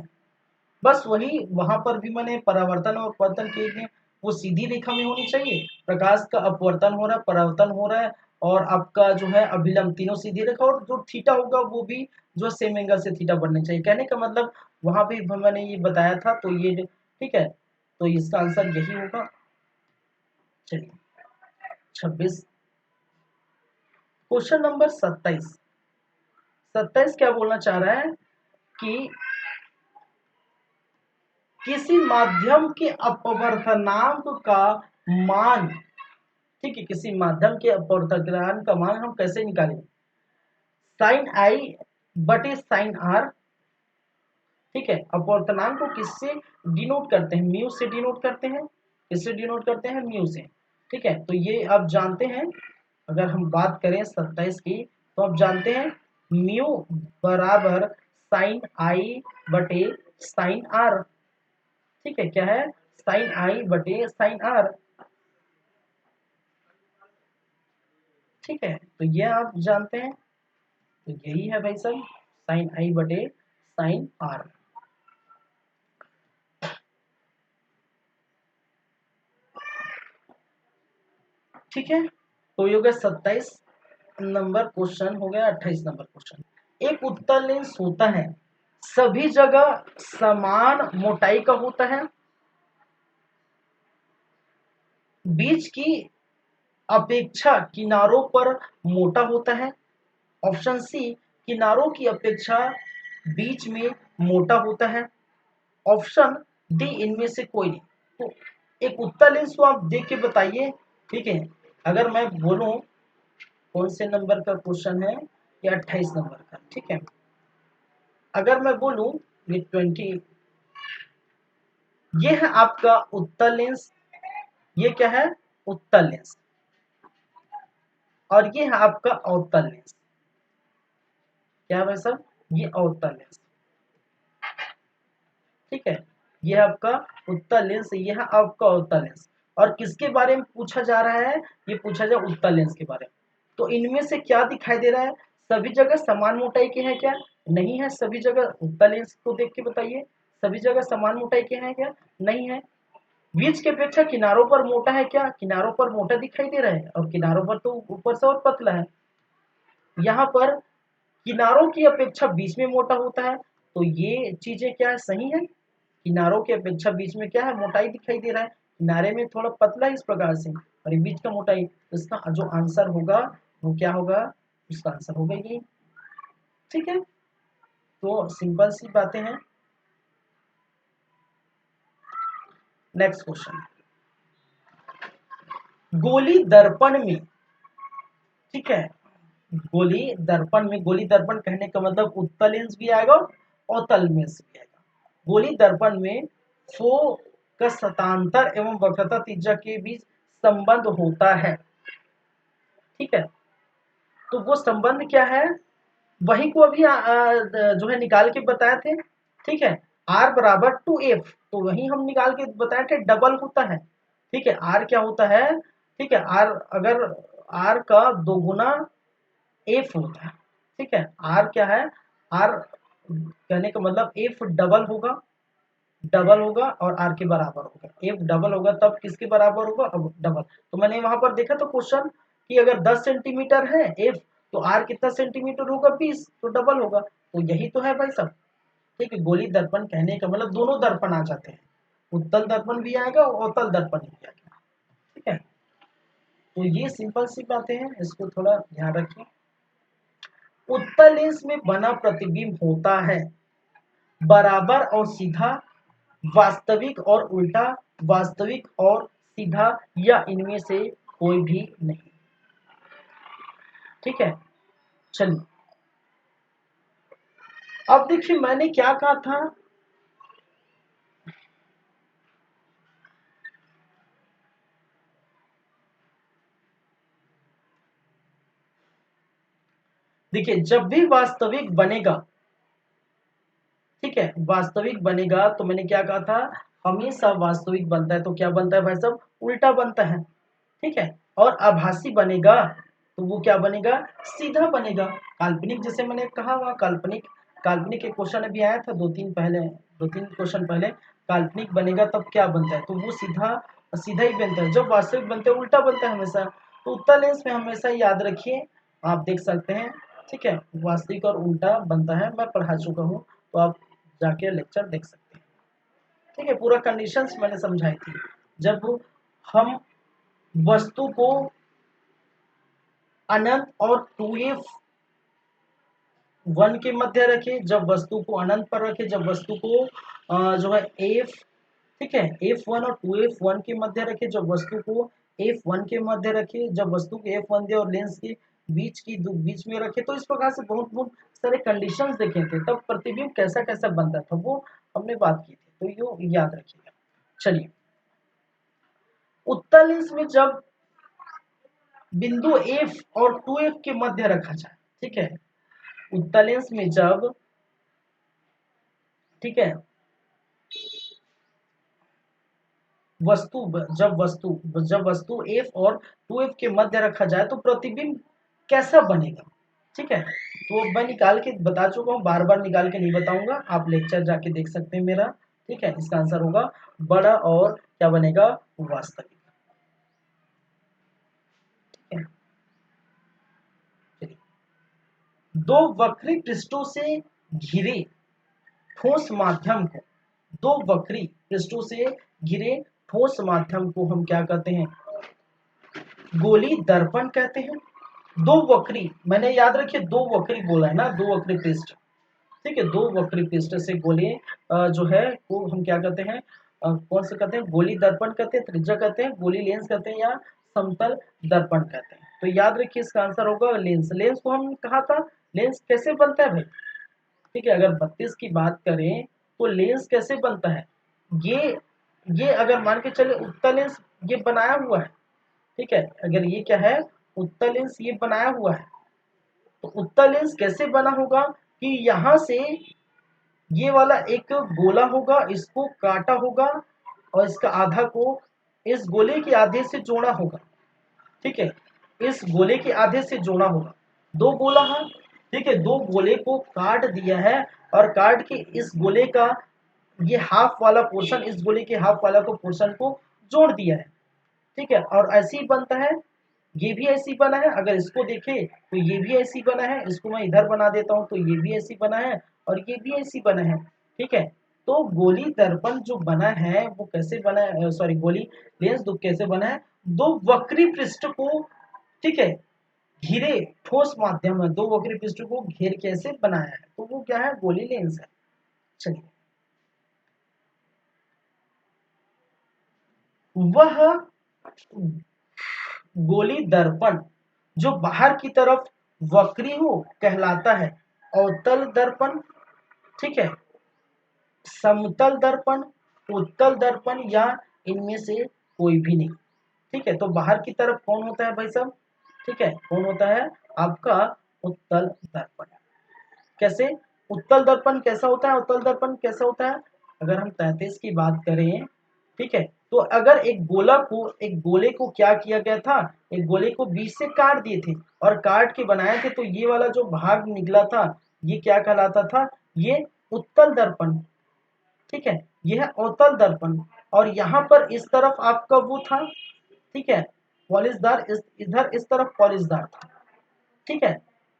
Speaker 1: बस वही, वहां पर भी मैंने परावर्तन और अपवर्तन के लिए वो सीधी रेखा में होनी चाहिए। प्रकाश का अपवर्तन हो रहा है, परावर्तन हो रहा है, और आपका जो है अभिलंब, तीनों सीधी रेखा, और जो थीटा होगा वो भी जो सेम एंगल से थीटा बनने चाहिए। कहने का मतलब वहां भी मैंने ये बताया था, तो ये ठीक है, तो इसका आंसर यही होगा। चलिए, 26, क्वेश्चन नंबर 27। 27 क्या बोलना चाह रहा है कि किसी माध्यम के अपवर्तनांक का मान, ठीक है, किसी माध्यम के अपवर्तनांक का मान हम कैसे निकालें, साइन आई बटे साइन आर, ठीक है, अपवर्तनांक को किससे डिनोट करते हैं, म्यू से डिनोट करते हैं, किससे डिनोट करते हैं, म्यू से, ठीक है। तो ये आप जानते हैं, अगर हम बात करें 27 की, तो आप जानते हैं म्यू बराबर साइन आई बटे साइन आर, ठीक है, क्या है, साइन आई बटे साइन आर, ठीक है, तो ये आप जानते हैं, तो यही है भाई साहब साइन आई बटे साइन आर। ठीक है, तो ये हो गया 27 नंबर क्वेश्चन, हो गया 28 नंबर क्वेश्चन। एक उत्तल लेंस होता है, सभी जगह समान मोटाई का होता है, बीच की अपेक्षा किनारों पर मोटा होता है। ऑप्शन सी, किनारों की अपेक्षा बीच में मोटा होता है। ऑप्शन डी, इनमें से कोई नहीं। तो एक उत्तल लेंस को आप देख के बताइए, ठीक है। अगर मैं बोलूं कौन से नंबर का क्वेश्चन है, ये 28 नंबर का, ठीक है। अगर मैं बोलूं ये 20, ये है आपका उत्तल लेंस, ये क्या है, उत्तल लेंस, और ये है आपका अवतल लेंस। क्या है भाई साहब, ये अवतल लेंस, ठीक है। ये आपका उत्तल लेंस, ये है आपका अवतल लेंस। और किसके बारे में पूछा जा रहा है, ये पूछा जा उत्तल लेंस के बारे में। तो इनमें से क्या दिखाई दे रहा है, सभी जगह समान मोटाई के हैं क्या, नहीं है। सभी जगह उत्तल लेंस को देख के बताइए, सभी जगह समान मोटाई के हैं क्या, नहीं है। बीच की अपेक्षा किनारों पर मोटा है क्या, किनारों पर मोटा दिखाई दे रहा है, और किनारों पर तो ऊपर से और पतला है। यहाँ पर किनारों की अपेक्षा बीच में मोटा होता है, तो ये चीजें क्या है, सही है। किनारों की अपेक्षा बीच में क्या है, मोटाई दिखाई दे रहा है, किनारे में थोड़ा पतला है इस प्रकार से, और ये बीच का मोटाई। तो इसका जो आंसर होगा वो क्या होगा, इसका आंसर होगा ये, ठीक है। तो सिंपल सी बातें हैं। नेक्स्ट क्वेश्चन, गोली दर्पण में, ठीक है, गोली दर्पण में, गोली दर्पण कहने का मतलब उत्तल लेंस भी आएगा और अवतल लेंस भी आएगा। गोली दर्पण में फोकस शतांतर एवं वक्रता त्रिज्या के बीच संबंध होता है, ठीक है। तो वो संबंध क्या है, वही को अभी जो है निकाल के बताए थे, ठीक है। R बराबर 2F, तो वही हम निकाल के बताए थे, डबल होता है, ठीक है। R क्या होता है, ठीक है, R अगर R का दोगुना F होता है, ठीक है। R क्या है, R कहने का मतलब F डबल होगा, डबल होगा और R के बराबर होगा। F डबल होगा तब किसके बराबर होगा, अब डबल। तो मैंने वहां पर देखा तो क्वेश्चन कि अगर 10 सेंटीमीटर है F, तो R कितना सेंटीमीटर होगा, 20, तो डबल होगा। तो यही तो है भाई सब, ठीक है। गोली दर्पण कहने का मतलब दोनों दर्पण आ जाते हैं, उत्तल दर्पण भी आएगा और अवतल दर्पण भी आएगा, ठीक है। तो ये सिंपल सी बातें हैं, इसको थोड़ा ध्यान रखिए। उत्तल लेंस में बना प्रतिबिंब होता है बराबर और सीधा, वास्तविक और उल्टा, वास्तविक और सीधा, या इनमें से कोई भी नहीं, ठीक है। चलिए अब देखिए मैंने क्या कहा था, देखिए जब भी वास्तविक बनेगा, ठीक है, वास्तविक बनेगा, तो मैंने क्या कहा था, हमेशा वास्तविक बनता है तो क्या बनता है भाई साहब, उल्टा बनता है, ठीक है। और आभासी बनेगा तो वो क्या बनेगा, सीधा बनेगा। काल्पनिक जैसे मैंने कहा वहाँ काल्पनिक, काल्पनिक के क्वेश्चन अभी आया था दो तीन क्वेश्चन पहले, काल्पनिक बनेगा तब क्या बनता है, तो वो सीधा सीधा ही बनता है। जब वास्तविक बनते हैं उल्टा बनता है हमेशा। तो उत्तल लेंस में हमेशा याद रखिए, आप देख सकते हैं, ठीक है, वास्तविक और उल्टा बनता है, मैं पढ़ा चुका हूँ, तो आप जाके लेक्चर देख सकते हैं, ठीक है। पूरा कंडीशंस मैंने समझाई थी। जब हम वस्तु को अनंत और 2f 1 के मध्य रखे, जब वस्तु को अनंत पर रखे, जब वस्तु को जो है f, ठीक है, f1 और 2f1 के मध्य रखे, जब वस्तु को f1 के मध्य रखे, जब वस्तु को f1 दे और लेंस के बीच में रखे। तो इस प्रकार से बहुत बहुत सारे कंडीशंस देखे थे, तब प्रतिबिंब कैसा कैसा बनता था वो हमने बात की थी, तो ये याद रखिएगा। चलिए, उत्तल लेंस में जब बिंदु f और 2f के मध्य रखा जाए, ठीक है, उत्तल लेंस में जब, ठीक है, जब वस्तु f और 2f के मध्य रखा जाए तो प्रतिबिंब कैसा बनेगा, ठीक है। तो मैं निकाल के बता चुका हूँ, बार बार निकाल के नहीं बताऊंगा, आप लेक्चर जाके देख सकते हैं मेरा, ठीक है। इसका आंसर होगा बड़ा और क्या बनेगा, वास्तविक, दो वक्री पृष्ठों से घिरे ठोस माध्यम को, दो वक्री पृष्ठों से घिरे ठोस माध्यम को हम क्या कहते हैं? गोली दर्पण कहते हैं। दो वक्री, मैंने याद रखिए दो वक्री बोला है ना, दो वक्री पृष्ठ, ठीक है, दो वक्री पृष्ठ से गोले जो है वो हम क्या कहते हैं? कौन से कहते हैं? गोली दर्पण कहते हैं, त्रिज्या कहते हैं, गोली लेंस कहते हैं, या समतल दर्पण कहते हैं। तो याद रखिए इसका आंसर होगा लेंस। लेंस को हम कहा था, लेंस कैसे बनता है भाई? ठीक है, अगर 32 की बात करें तो लेंस कैसे बनता है? ये ये अगर मान के चले उत्तल लेंस ये बनाया हुआ है, ठीक है, अगर ये क्या है? उत्तल लेंस ये बनाया हुआ है, तो उत्तल लेंस कैसे बना होगा कि यहाँ से ये वाला एक गोला होगा, इसको काटा होगा और इसका आधा को इस गोले के आधे से जोड़ा होगा, ठीक है, इस गोले के आधे से जोड़ा होगा। दो गोला है, ठीक है, दो गोले को काट दिया है और काट के इस गोले का ये हाफ वाला पोर्शन इस गोले के हाफ वाला को पोर्शन को जोड़ दिया है, ठीक है, और ऐसे ही बनता है। ये भी ऐसी बना है, अगर इसको देखें तो ये भी ऐसी बना है, इसको मैं इधर बना देता हूं तो ये भी ऐसी बना है और ये भी ऐसी बना है, ठीक है। तो गोली दर्पण जो बना है वो कैसे बना है? सॉरी, गोली लेंस दो कैसे बना है? दो वक्री पृष्ठ को, ठीक है, घिरे ठोस माध्यम है, दो वक्री पृष्ठ को घेर कैसे बनाया है, तो वो क्या है? गोली लेंस है। चलिए, वह गोली दर्पण जो बाहर की तरफ वक्री हो कहलाता है अवतल दर्पण, ठीक है, समतल दर्पण, उत्तल दर्पण, या इनमें से कोई भी नहीं, ठीक है। तो बाहर की तरफ कौन होता है भाई साहब? ठीक है, कौन होता है? आपका उत्तल दर्पण। कैसे? उत्तल दर्पण कैसा होता है? उत्तल दर्पण कैसा होता है? अगर हम 33 की बात करें, ठीक है, तो अगर एक गोले को क्या किया गया था? एक गोले को बीच से काट दिए थे और काट के बनाए थे, तो ये वाला जो भाग निकला था ये क्या कहलाता था? ये उत्तल दर्पण, ठीक है, यह है अवतल दर्पण। और यहाँ पर इस तरफ आपका वो था, ठीक है, पॉलिशदार, इधर इस तरफ पॉलिशदार था, ठीक है।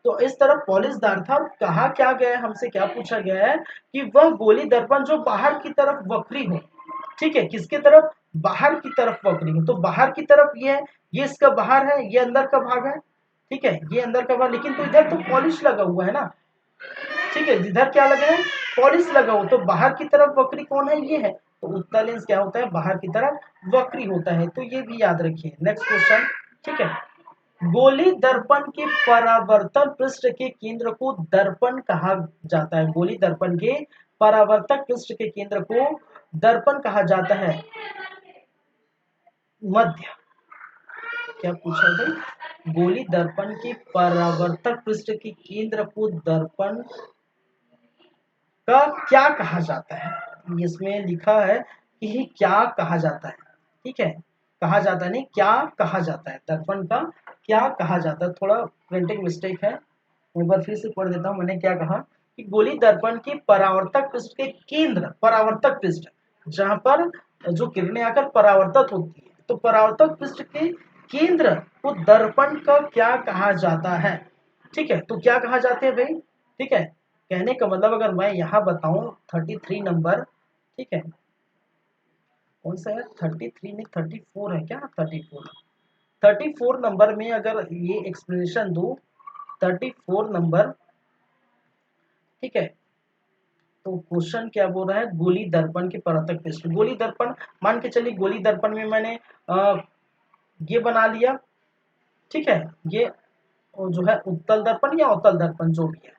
Speaker 1: तो इस तरफ पॉलिशदार था और कहा क्या गया है? हमसे क्या पूछा गया है कि वह गोली दर्पण जो बाहर की तरफ वक्री हो, ठीक है, किसके तरफ? बाहर की तरफ वक्री हो। तो बाहर की तरफ ये है, ये इसका बाहर है, ये अंदर का भाग है, ठीक है, ये अंदर का भाग, लेकिन तो इधर तो पॉलिश लगा हुआ है ना, ठीक है, इधर क्या लगा है? पॉलिश लगा हुआ। तो बाहर की तरफ वक्री कौन है? ये है। तो उत्तल लेंस क्या होता है? बाहर की तरफ वक्री होता है। तो ये भी याद रखिए। नेक्स्ट क्वेश्चन, ठीक है, गोली दर्पण के परावर्तन पृष्ठ के केंद्र को दर्पण कहा जाता है। गोली दर्पण के परावर्तक पृष्ठ के केंद्र को दर्पण कहा जाता है। मध्य, क्या पूछा है भाई? गोली दर्पण के परावर्तक पृष्ठ के केंद्र को दर्पण का क्या कहा जाता है? इसमें लिखा है कि क्या कहा जाता है, ठीक है, कहा जाता नहीं, क्या कहा जाता है, दर्पण का क्या कहा जाता है। थोड़ा प्रिंटिंग मिस्टेक है, एक बार फिर से पढ़ देता हूं। मैंने क्या कहा कि गोली दर्पण की परावर्तक पृष्ठ के केंद्र, परावर्तक पृष्ठ जहां पर जो किरणें आकर परावर्तित होती है, तो परावर्तक पृष्ठ के केंद्र को दर्पण का क्या कहा जाता है? ठीक है, तो क्या कहा जाते हैं भाई? ठीक है, कहने का मतलब अगर मैं यहाँ बताऊं 33 नंबर, ठीक है, कौन सा है? 33 नहीं 34 है क्या? 34, 34 नंबर में अगर ये एक्सप्लेनेशन दूं, 34 नंबर, ठीक है, तो क्वेश्चन क्या बोल रहा है? गोली दर्पण के परावर्तक पृष्ठ। गोली दर्पण मान के चलिए, गोली दर्पण में मैंने ये बना लिया, ठीक है, ये जो है उत्तल दर्पण या अवतल दर्पण जो भी है,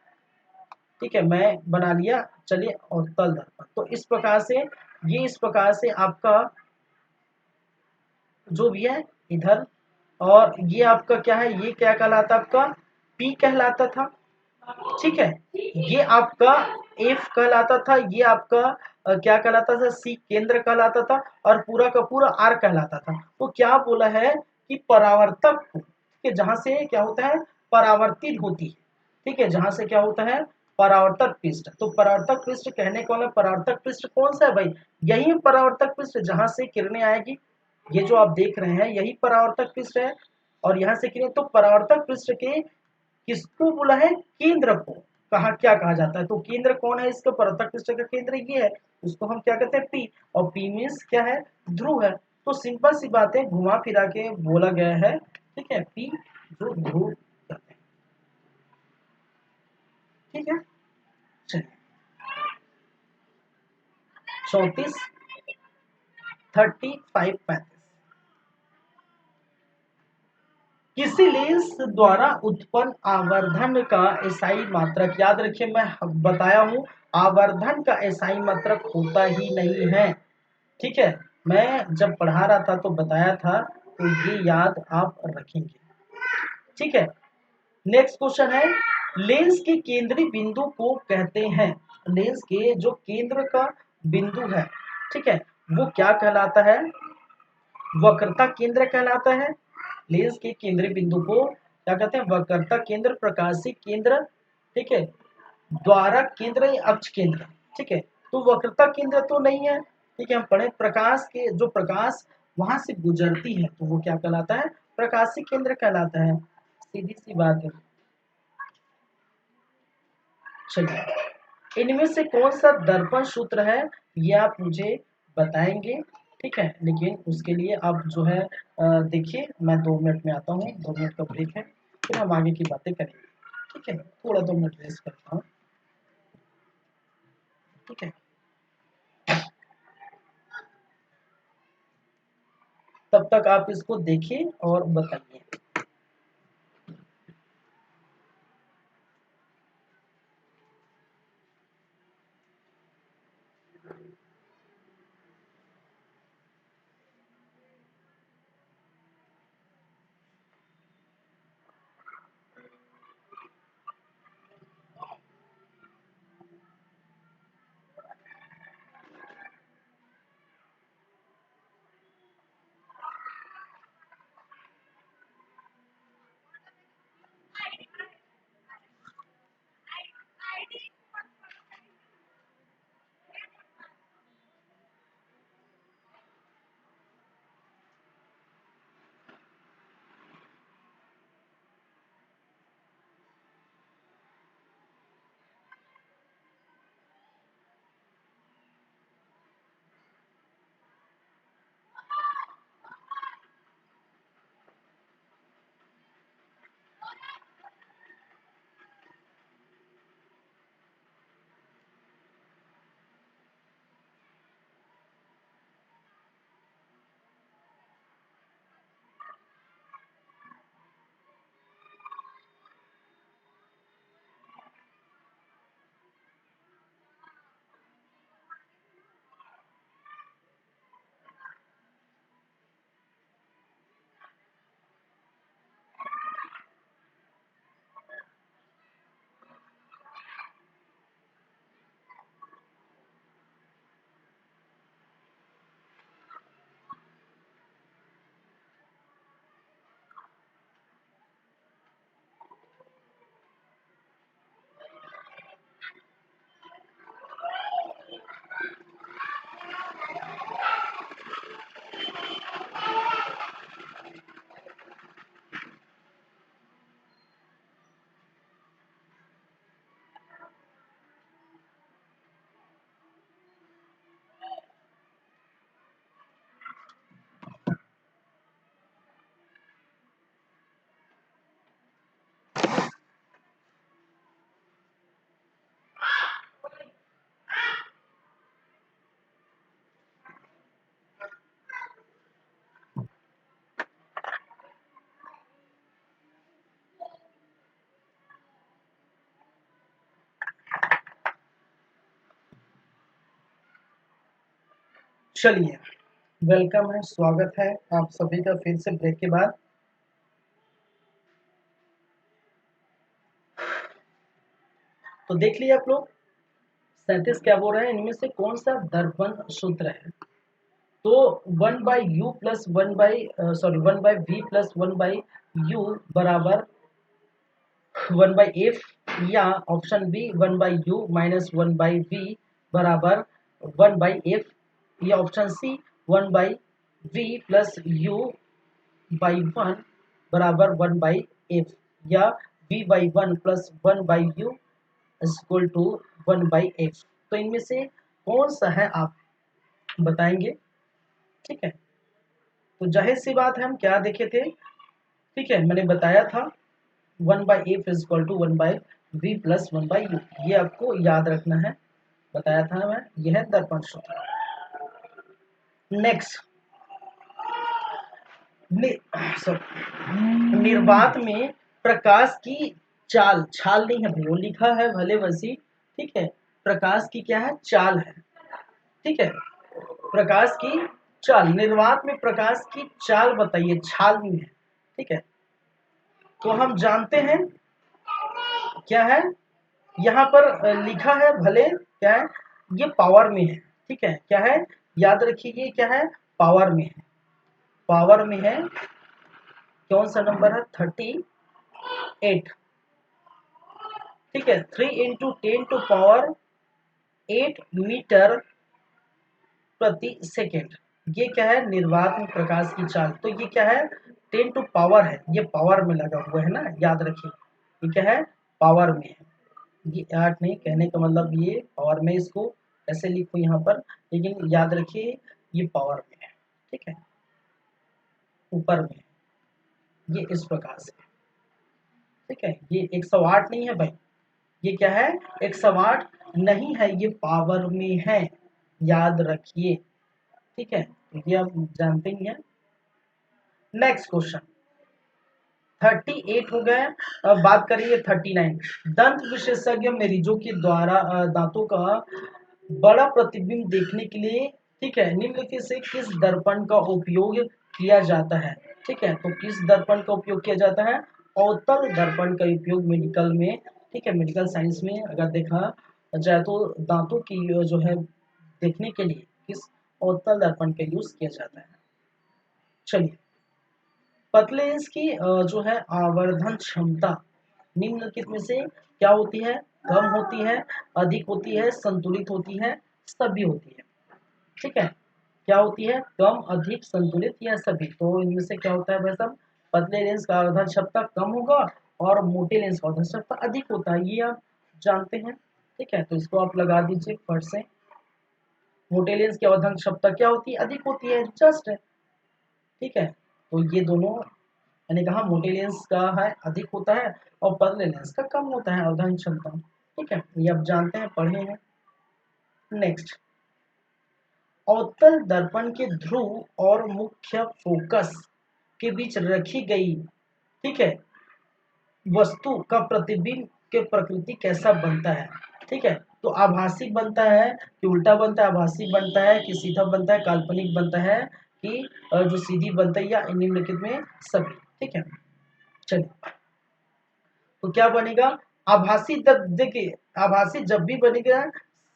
Speaker 1: ठीक है, मैं बना लिया, चलिए अवतल दर्पण। तो इस प्रकार से, ये इस प्रकार से आपका जो भी है इधर, और ये आपका क्या है? ये क्या कहलाता? आपका पी कहलाता था, ठीक है, ये आपका एफ कहलाता था, ये आपका क्या कहलाता था? सी केंद्र कहलाता था, और पूरा का पूरा आर कहलाता था। तो क्या बोला है कि परावर्तक को, ठीक है, जहां से क्या होता है? परावर्तित होती है, ठीक है, जहां से क्या होता है? परावर्तक पृष्ठ। तो परावर्तक पृष्ठ कहने को वाला परावर्तक पृष्ठ कौन सा है भाई? यही परावर्तक पृष्ठ जहां से किरणें आएगी, ये जो आप देख रहे हैं यही परावर्तक पृष्ठ है, और यहाँ से किरणें, तो परावर्तक पृष्ठ के किसको बोला है? केंद्र को। कहा क्या कहा जाता है? तो केंद्र कौन है? इसका प्रत्यक्ष का केंद्र ये है, उसको हम क्या कहते हैं? पी। और पी मीन्स क्या है? ध्रुव है। तो सिंपल सी बात है, घुमा फिरा के बोला गया है, ठीक है, पी जो ध्रुव कहते हैं। ठीक है, चलिए 34, 35, 35। किसी लेंस द्वारा उत्पन्न आवर्धन का एसआई मात्रक, याद रखिए मैं बताया हूं, आवर्धन का एसआई मात्रक होता ही नहीं है। ठीक है, मैं जब पढ़ा रहा था तो बताया था, तो ये याद आप रखेंगे। ठीक है, नेक्स्ट क्वेश्चन है, लेंस के केंद्रीय बिंदु को कहते हैं, लेंस के जो केंद्र का बिंदु है, ठीक है, वो क्या कहलाता है? वक्रता केंद्र कहलाता है। लेंस के केंद्रीय बिंदु को क्या कहते हैं? वक्रता केंद्र, प्रकाशीय केंद्र, ठीक है, द्वारक केंद्र या अक्ष केंद्र। ठीक है, तो वक्रता केंद्र तो नहीं है। ठीक है, हम पढ़े प्रकाश के, जो प्रकाश वहां से गुजरती है, तो वो क्या कहलाता है? प्रकाशीय केंद्र कहलाता है। सीधी सी बात है। चलिए, इनमें से कौन सा दर्पण सूत्र है, ये आप मुझे बताएंगे। ठीक है, लेकिन उसके लिए आप जो है देखिए, मैं 2 मिनट में आता हूँ, 2 मिनट का ब्रेक है, फिर हम आगे की बातें करेंगे। ठीक है, थोड़ा 2 मिनट रेस्ट करता हूँ। ठीक है, तब तक आप इसको देखिए और बताइए। चलिए, वेलकम है, स्वागत है आप सभी का फिर से ब्रेक के बाद। तो देख लिया आप लोग, 37 क्या बोल रहे हैं, इनमें से कौन सा दर्पण सूत्र है? तो 1/u बराबर 1/f, या option B 1/u minus 1/v बराबर 1/f, या option C 1/v plus u by 1 बराबर 1/f, या v/1 plus 1/u is equal to 1/f। तो इनमें से कौन सा है आप बताएंगे। ठीक है, तो जाहिर सी बात है हम क्या देखे थे। ठीक है, मैंने बताया था 1/f is equal to 1/v plus 1/u, ये आपको याद रखना है, बताया था मैं, यह है दर्पण सूत्र। नेक्स्ट, निर्वात में प्रकाश की चाल, छाल नहीं है भाई, वो लिखा है भले वसी। ठीक है, प्रकाश की क्या है, चाल है। ठीक है, प्रकाश की चाल, निर्वात में प्रकाश की चाल बताइए, छाल नहीं है। ठीक है, तो हम जानते हैं क्या है, यहाँ पर लिखा है भले, क्या है, ये पावर में है। ठीक है, क्या है, याद रखिए ये क्या है, पावर में है, पावर में है। कौन सा नंबर है, 38। ठीक है, 3 इंटू 10 टू पावर 8 मीटर प्रति सेकेंड, ये क्या है, निर्वात में प्रकाश की चाल। तो ये क्या है, 10 टू पावर है, ये पावर में लगा हुआ है ना, याद रखिए ये क्या है, पावर में है। ये 8 नहीं, कहने का मतलब ये पावर में, इसको ऐसे लिखो यहाँ पर, लेकिन याद रखिए ये पावर में है। ठीक है, ऊपर में, ये इस प्रकार से। ठीक है, ये 108 नहीं है भाई, ये क्या है, 108 नहीं है, ये पावर में है, याद रखिए। ठीक है, ये आप जानते ही हैं। नेक्स्ट क्वेश्चन, 38 हो गए। अब बात करेंगे 39। दंत विशेषज्ञ मरीजों के द्वारा दांतों का बड़ा प्रतिबिंब देखने के लिए, ठीक है, निम्नलिखित से किस दर्पण का उपयोग किया जाता है। ठीक है, तो किस दर्पण का उपयोग किया जाता है, अवतल दर्पण का उपयोग मेडिकल में, ठीक है, मेडिकल साइंस में अगर देखा जाए तो दांतों की जो है देखने के लिए किस अवतल दर्पण का यूज किया जाता है। चलिए, पतले लेंस की जो है आवर्धन क्षमता निम्नलिखित में से क्या होती है, कम होती है, अधिक होती है, संतुलित होती है, सभी होती है। ठीक है, क्या होती है, कम, अधिक, संतुलित या सभी। तो इनमें से क्या होता है भाई साहब, पतले लेंस का आवर्धन क्षमता कम होगा और मोटे लेंस का आवर्धन क्षमता अधिक होता है, ये आप जानते हैं। ठीक है, तो इसको आप लगा दीजिए फट से। मोटे लेंस की आवर्धन क्षमता क्या होती है, अधिक होती है, जस्ट है। ठीक है, तो ये दोनों, मैंने कहा मोटे लेंस का है अधिक होता है और पतले लेंस का कम होता है अवधान क्षमता। ठीक है, ये आप जानते हैं, पढ़े हैं। नेक्स्ट, अवतल दर्पण के ध्रुव और मुख्य फोकस के बीच रखी गई, ठीक है, वस्तु का प्रतिबिंब के प्रकृति कैसा बनता है। ठीक है, तो आभासी बनता है कि उल्टा बनता है, आभासी बनता है कि सीधा बनता है, काल्पनिक बनता है कि जो सीधी बनता है, या निम्नलिखित में सभी। ठीक है, चलिए, तो क्या बनेगा, आभासी, जब देखिए आभासी जब भी बनेगा,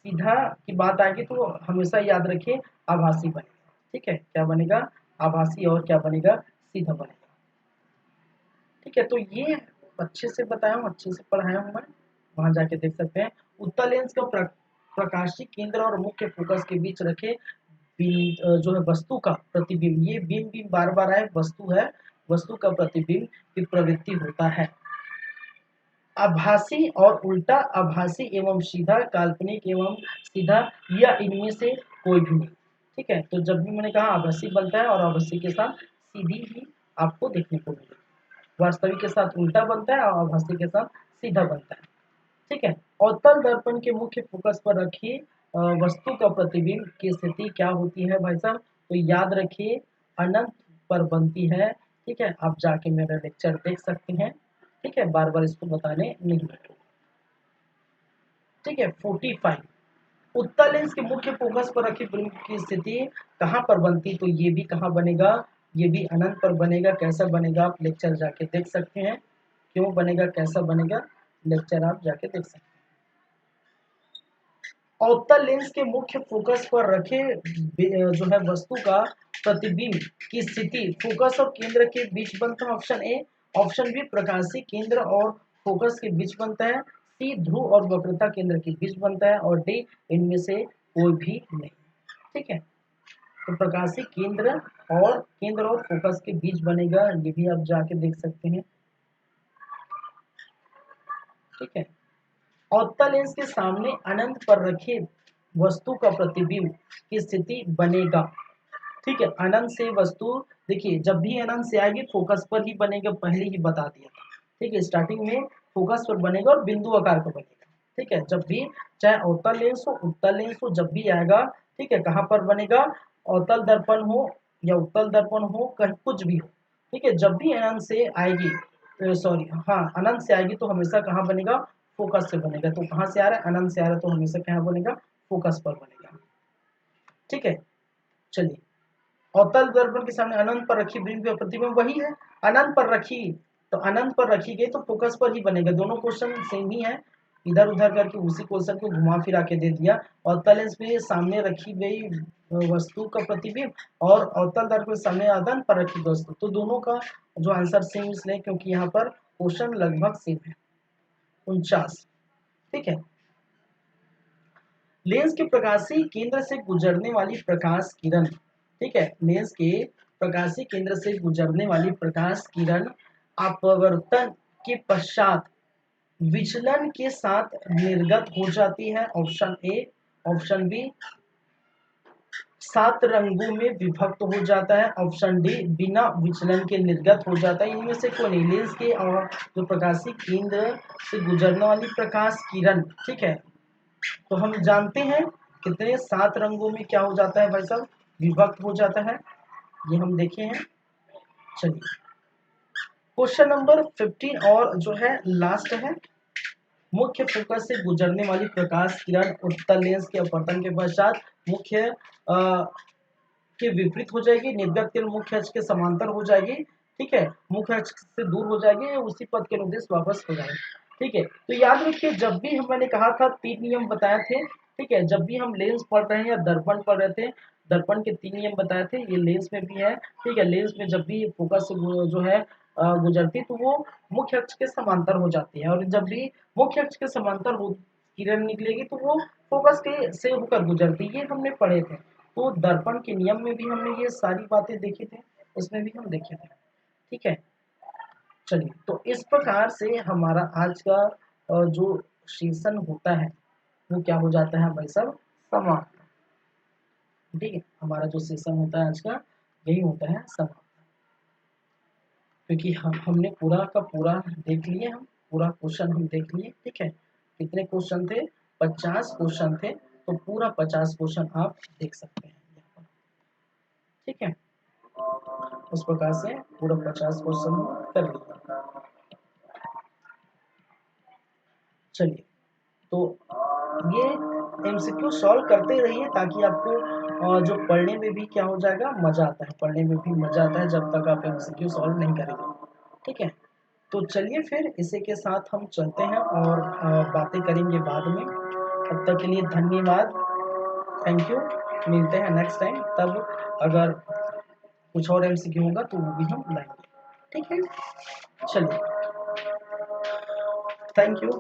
Speaker 1: सीधा की बात आएगी तो हमेशा याद रखिए आभासी बनेगा। ठीक है, क्या बनेगा, आभासी, और क्या बनेगा, सीधा बनेगा। ठीक है, तो ये अच्छे से बताया हूँ, अच्छे से पढ़ाया हूँ मैं, वहां जाके देख सकते हैं। उत्तल लेंस का प्रकाशीय केंद्र और मुख्य फोकस के बीच रखे जो है वस्तु का प्रतिबिंब, ये बिंब बिंब बार बार आए, वस्तु है, वस्तु का प्रतिबिंब की प्रवृत्ति होता है। आभासी और उल्टा, आभासी एवं सीधा, काल्पनिक एवं सीधा, या इनमें से कोई भी नहीं। ठीक है, तो जब भी मैंने कहा आभासी बनता है और आभासी के साथ सीधी ही आपको देखने को मिलेगी, वास्तविक के साथ उल्टा बनता है और आभासी के साथ सीधा बनता है। ठीक है, अवतल दर्पण के मुख्य फोकस पर रखिए वस्तु का प्रतिबिंब की स्थिति क्या होती है भाई साहब, तो याद रखिए अनंत पर बनती है। ठीक है, आप जाके मेरा लेक्चर देख सकते हैं। ठीक है, बार बार इसको बताने नहीं बैठो। ठीक है, 45, उत्तल लेंस के मुख्य फोकस पर रखी फिल्म की स्थिति कहाँ पर बनती, तो ये भी कहाँ बनेगा, ये भी अनंत पर बनेगा। कैसा बनेगा, आप लेक्चर जाके देख सकते हैं, क्यों बनेगा, कैसा बनेगा, लेक्चर आप जाके देख सकते हैं। अवतल लेंस के मुख्य फोकस पर रखे जो है वस्तु का प्रतिबिंब की स्थिति फोकस और केंद्र के बीच बनता है, ऑप्शन ए। ऑप्शन बी, प्रकाशीय केंद्र और फोकस के बीच बनता है। सी, ध्रुव और वक्रता केंद्र के बीच बनता है। और डी, इनमें से कोई भी नहीं। ठीक है, तो प्रकाशीय केंद्र और फोकस के बीच बनेगा, ये भी आप जाके देख सकते हैं। ठीक है। अवतल लेंस के सामने अनंत पर रखे वस्तु का प्रतिबिंब की स्थिति बनेगा। ठीक है, अनंत से वस्तु, देखिए जब भी अनंत से आएगी फोकस पर ही बनेगा, पहले ही बता दिया था। ठीक है, स्टार्टिंग में फोकस पर बनेगा और बिंदु आकार का बनेगा। ठीक है, जब भी चाहे अवतल लेंस हो उत्तल लेंस हो, जब भी आएगा, ठीक है, कहाँ पर बनेगा, अवतल दर्पण हो या उत्तल दर्पण हो, कहीं कुछ भी हो। ठीक है, जब भी अनंत से आएगी, सॉरी हाँ, अनंत से आएगी तो हमेशा कहाँ बनेगा, फोकस से बनेगा। तो कहाँ से आ रहा है, अनंत से आ रहा है, तो हमेशा कहाँ बनेगा, फोकस पर बनेगा। ठीक है, चलिए, अवतल दर्पण के सामने अनंत पर रखी बिंब या प्रतिबिंब वही है, अनंत पर रखी, तो अनंत पर रखी गई तो फोकस पर ही बनेगा। दोनों क्वेश्चन सेम ही है, इधर उधर करके उसी क्वेश्चन को घुमा फिरा के दे दिया। अवतल लेंस में सामने रखी गई वस्तु का प्रतिबिंब और अवतल दर्पण के सामने अनंत पर रखी गई वस्तु, तो दोनों का जो आंसर सेम इसलिए क्योंकि यहाँ पर क्वेश्चन लगभग सेम है। 49, ठीक है। लेंस के प्रकाशीय केंद्र से गुजरने वाली प्रकाश किरण, ठीक है, लेंस के प्रकाशीय केंद्र से गुजरने वाली प्रकाश किरण अपवर्तन के पश्चात विचलन के साथ निर्गत हो जाती है। Option A. ऑप्शन बी, 7 रंगों में विभक्त हो जाता है। ऑप्शन डी, बिना विचलन के निर्गत हो जाता है। इनमें से कोई नहीं। लेंस के जो प्रकाशीय केंद्र से गुजरने वाली प्रकाश किरण, ठीक है, तो हम जानते हैं कितने 7 रंगों में क्या हो जाता है भाई साहब, विभक्त हो जाता है, ये हम देखे हैं। चलिए, क्वेश्चन नंबर 15 और जो है लास्ट है। मुख्य फोकस से गुजरने वाली प्रकाश किरण उत्तल लेंस के अपवर्तन के पश्चात मुख्य के विपरीत हो जाएगी, निर्गत किरण मुख्य अक्ष के समांतर हो जाएगी। ठीक है, मुख्य अक्ष से दूर हो जाएगी, उसी पथ के अनुदेश वापस हो जाएगी। ठीक है, तो याद रखिए जब भी मैंने कहा था 3 नियम बताए थे। ठीक है, जब भी हम लेंस पढ़ रहे हैं या दर्पण पढ़ रहे थे, दर्पण के 3 नियम बताए थे, ये लेंस में भी है। ठीक है, लेंस में जब भी फोकस से जो है गुजरती तो वो मुख्य अक्ष के समांतर हो जाती है, और जब भी मुख्य अक्ष के समांतर हो किरण निकलेगी तो वो फोकस के से होकर गुजरती है, ये हमने पढ़े थे। तो दर्पण के नियम में भी हमने ये सारी बातें देखी थी, उसमें भी हम देखे थे। ठीक है, चलिए, तो इस प्रकार से हमारा आज का जो सेशन होता है वो क्या हो जाता है भाई साहब, समाप्त। ठीक है, हमारा जो सेशन होता है आज का यही होता है समाप्त, क्योंकि हमने पूरा का पूरा देख लिए, हम पूरा क्वेश्चन हम देख लिए। ठीक है, कितने क्वेश्चन थे, 50 क्वेश्चन थे, तो पूरा 50 क्वेश्चन आप देख सकते हैं यहाँ पर। ठीक है, उस प्रकार से पूरा 50 क्वेश्चन कर लिया। चलिए, तो ये एमसीक्यू सॉल्व करते रहिए ताकि आपको जो पढ़ने में भी क्या हो जाएगा, मजा आता है, पढ़ने में भी मजा आता है जब तक आप एमसीक्यू सॉल्व नहीं करेंगे। ठीक है, तो चलिए फिर इसी के साथ हम चलते हैं और बातें करेंगे बाद में। तब तक के लिए धन्यवाद, थैंक यू। मिलते हैं नेक्स्ट टाइम, तब अगर कुछ और एमसीक्यू होगा तो वो भी हम लाएंगे। ठीक है, चलिए, थैंक यू।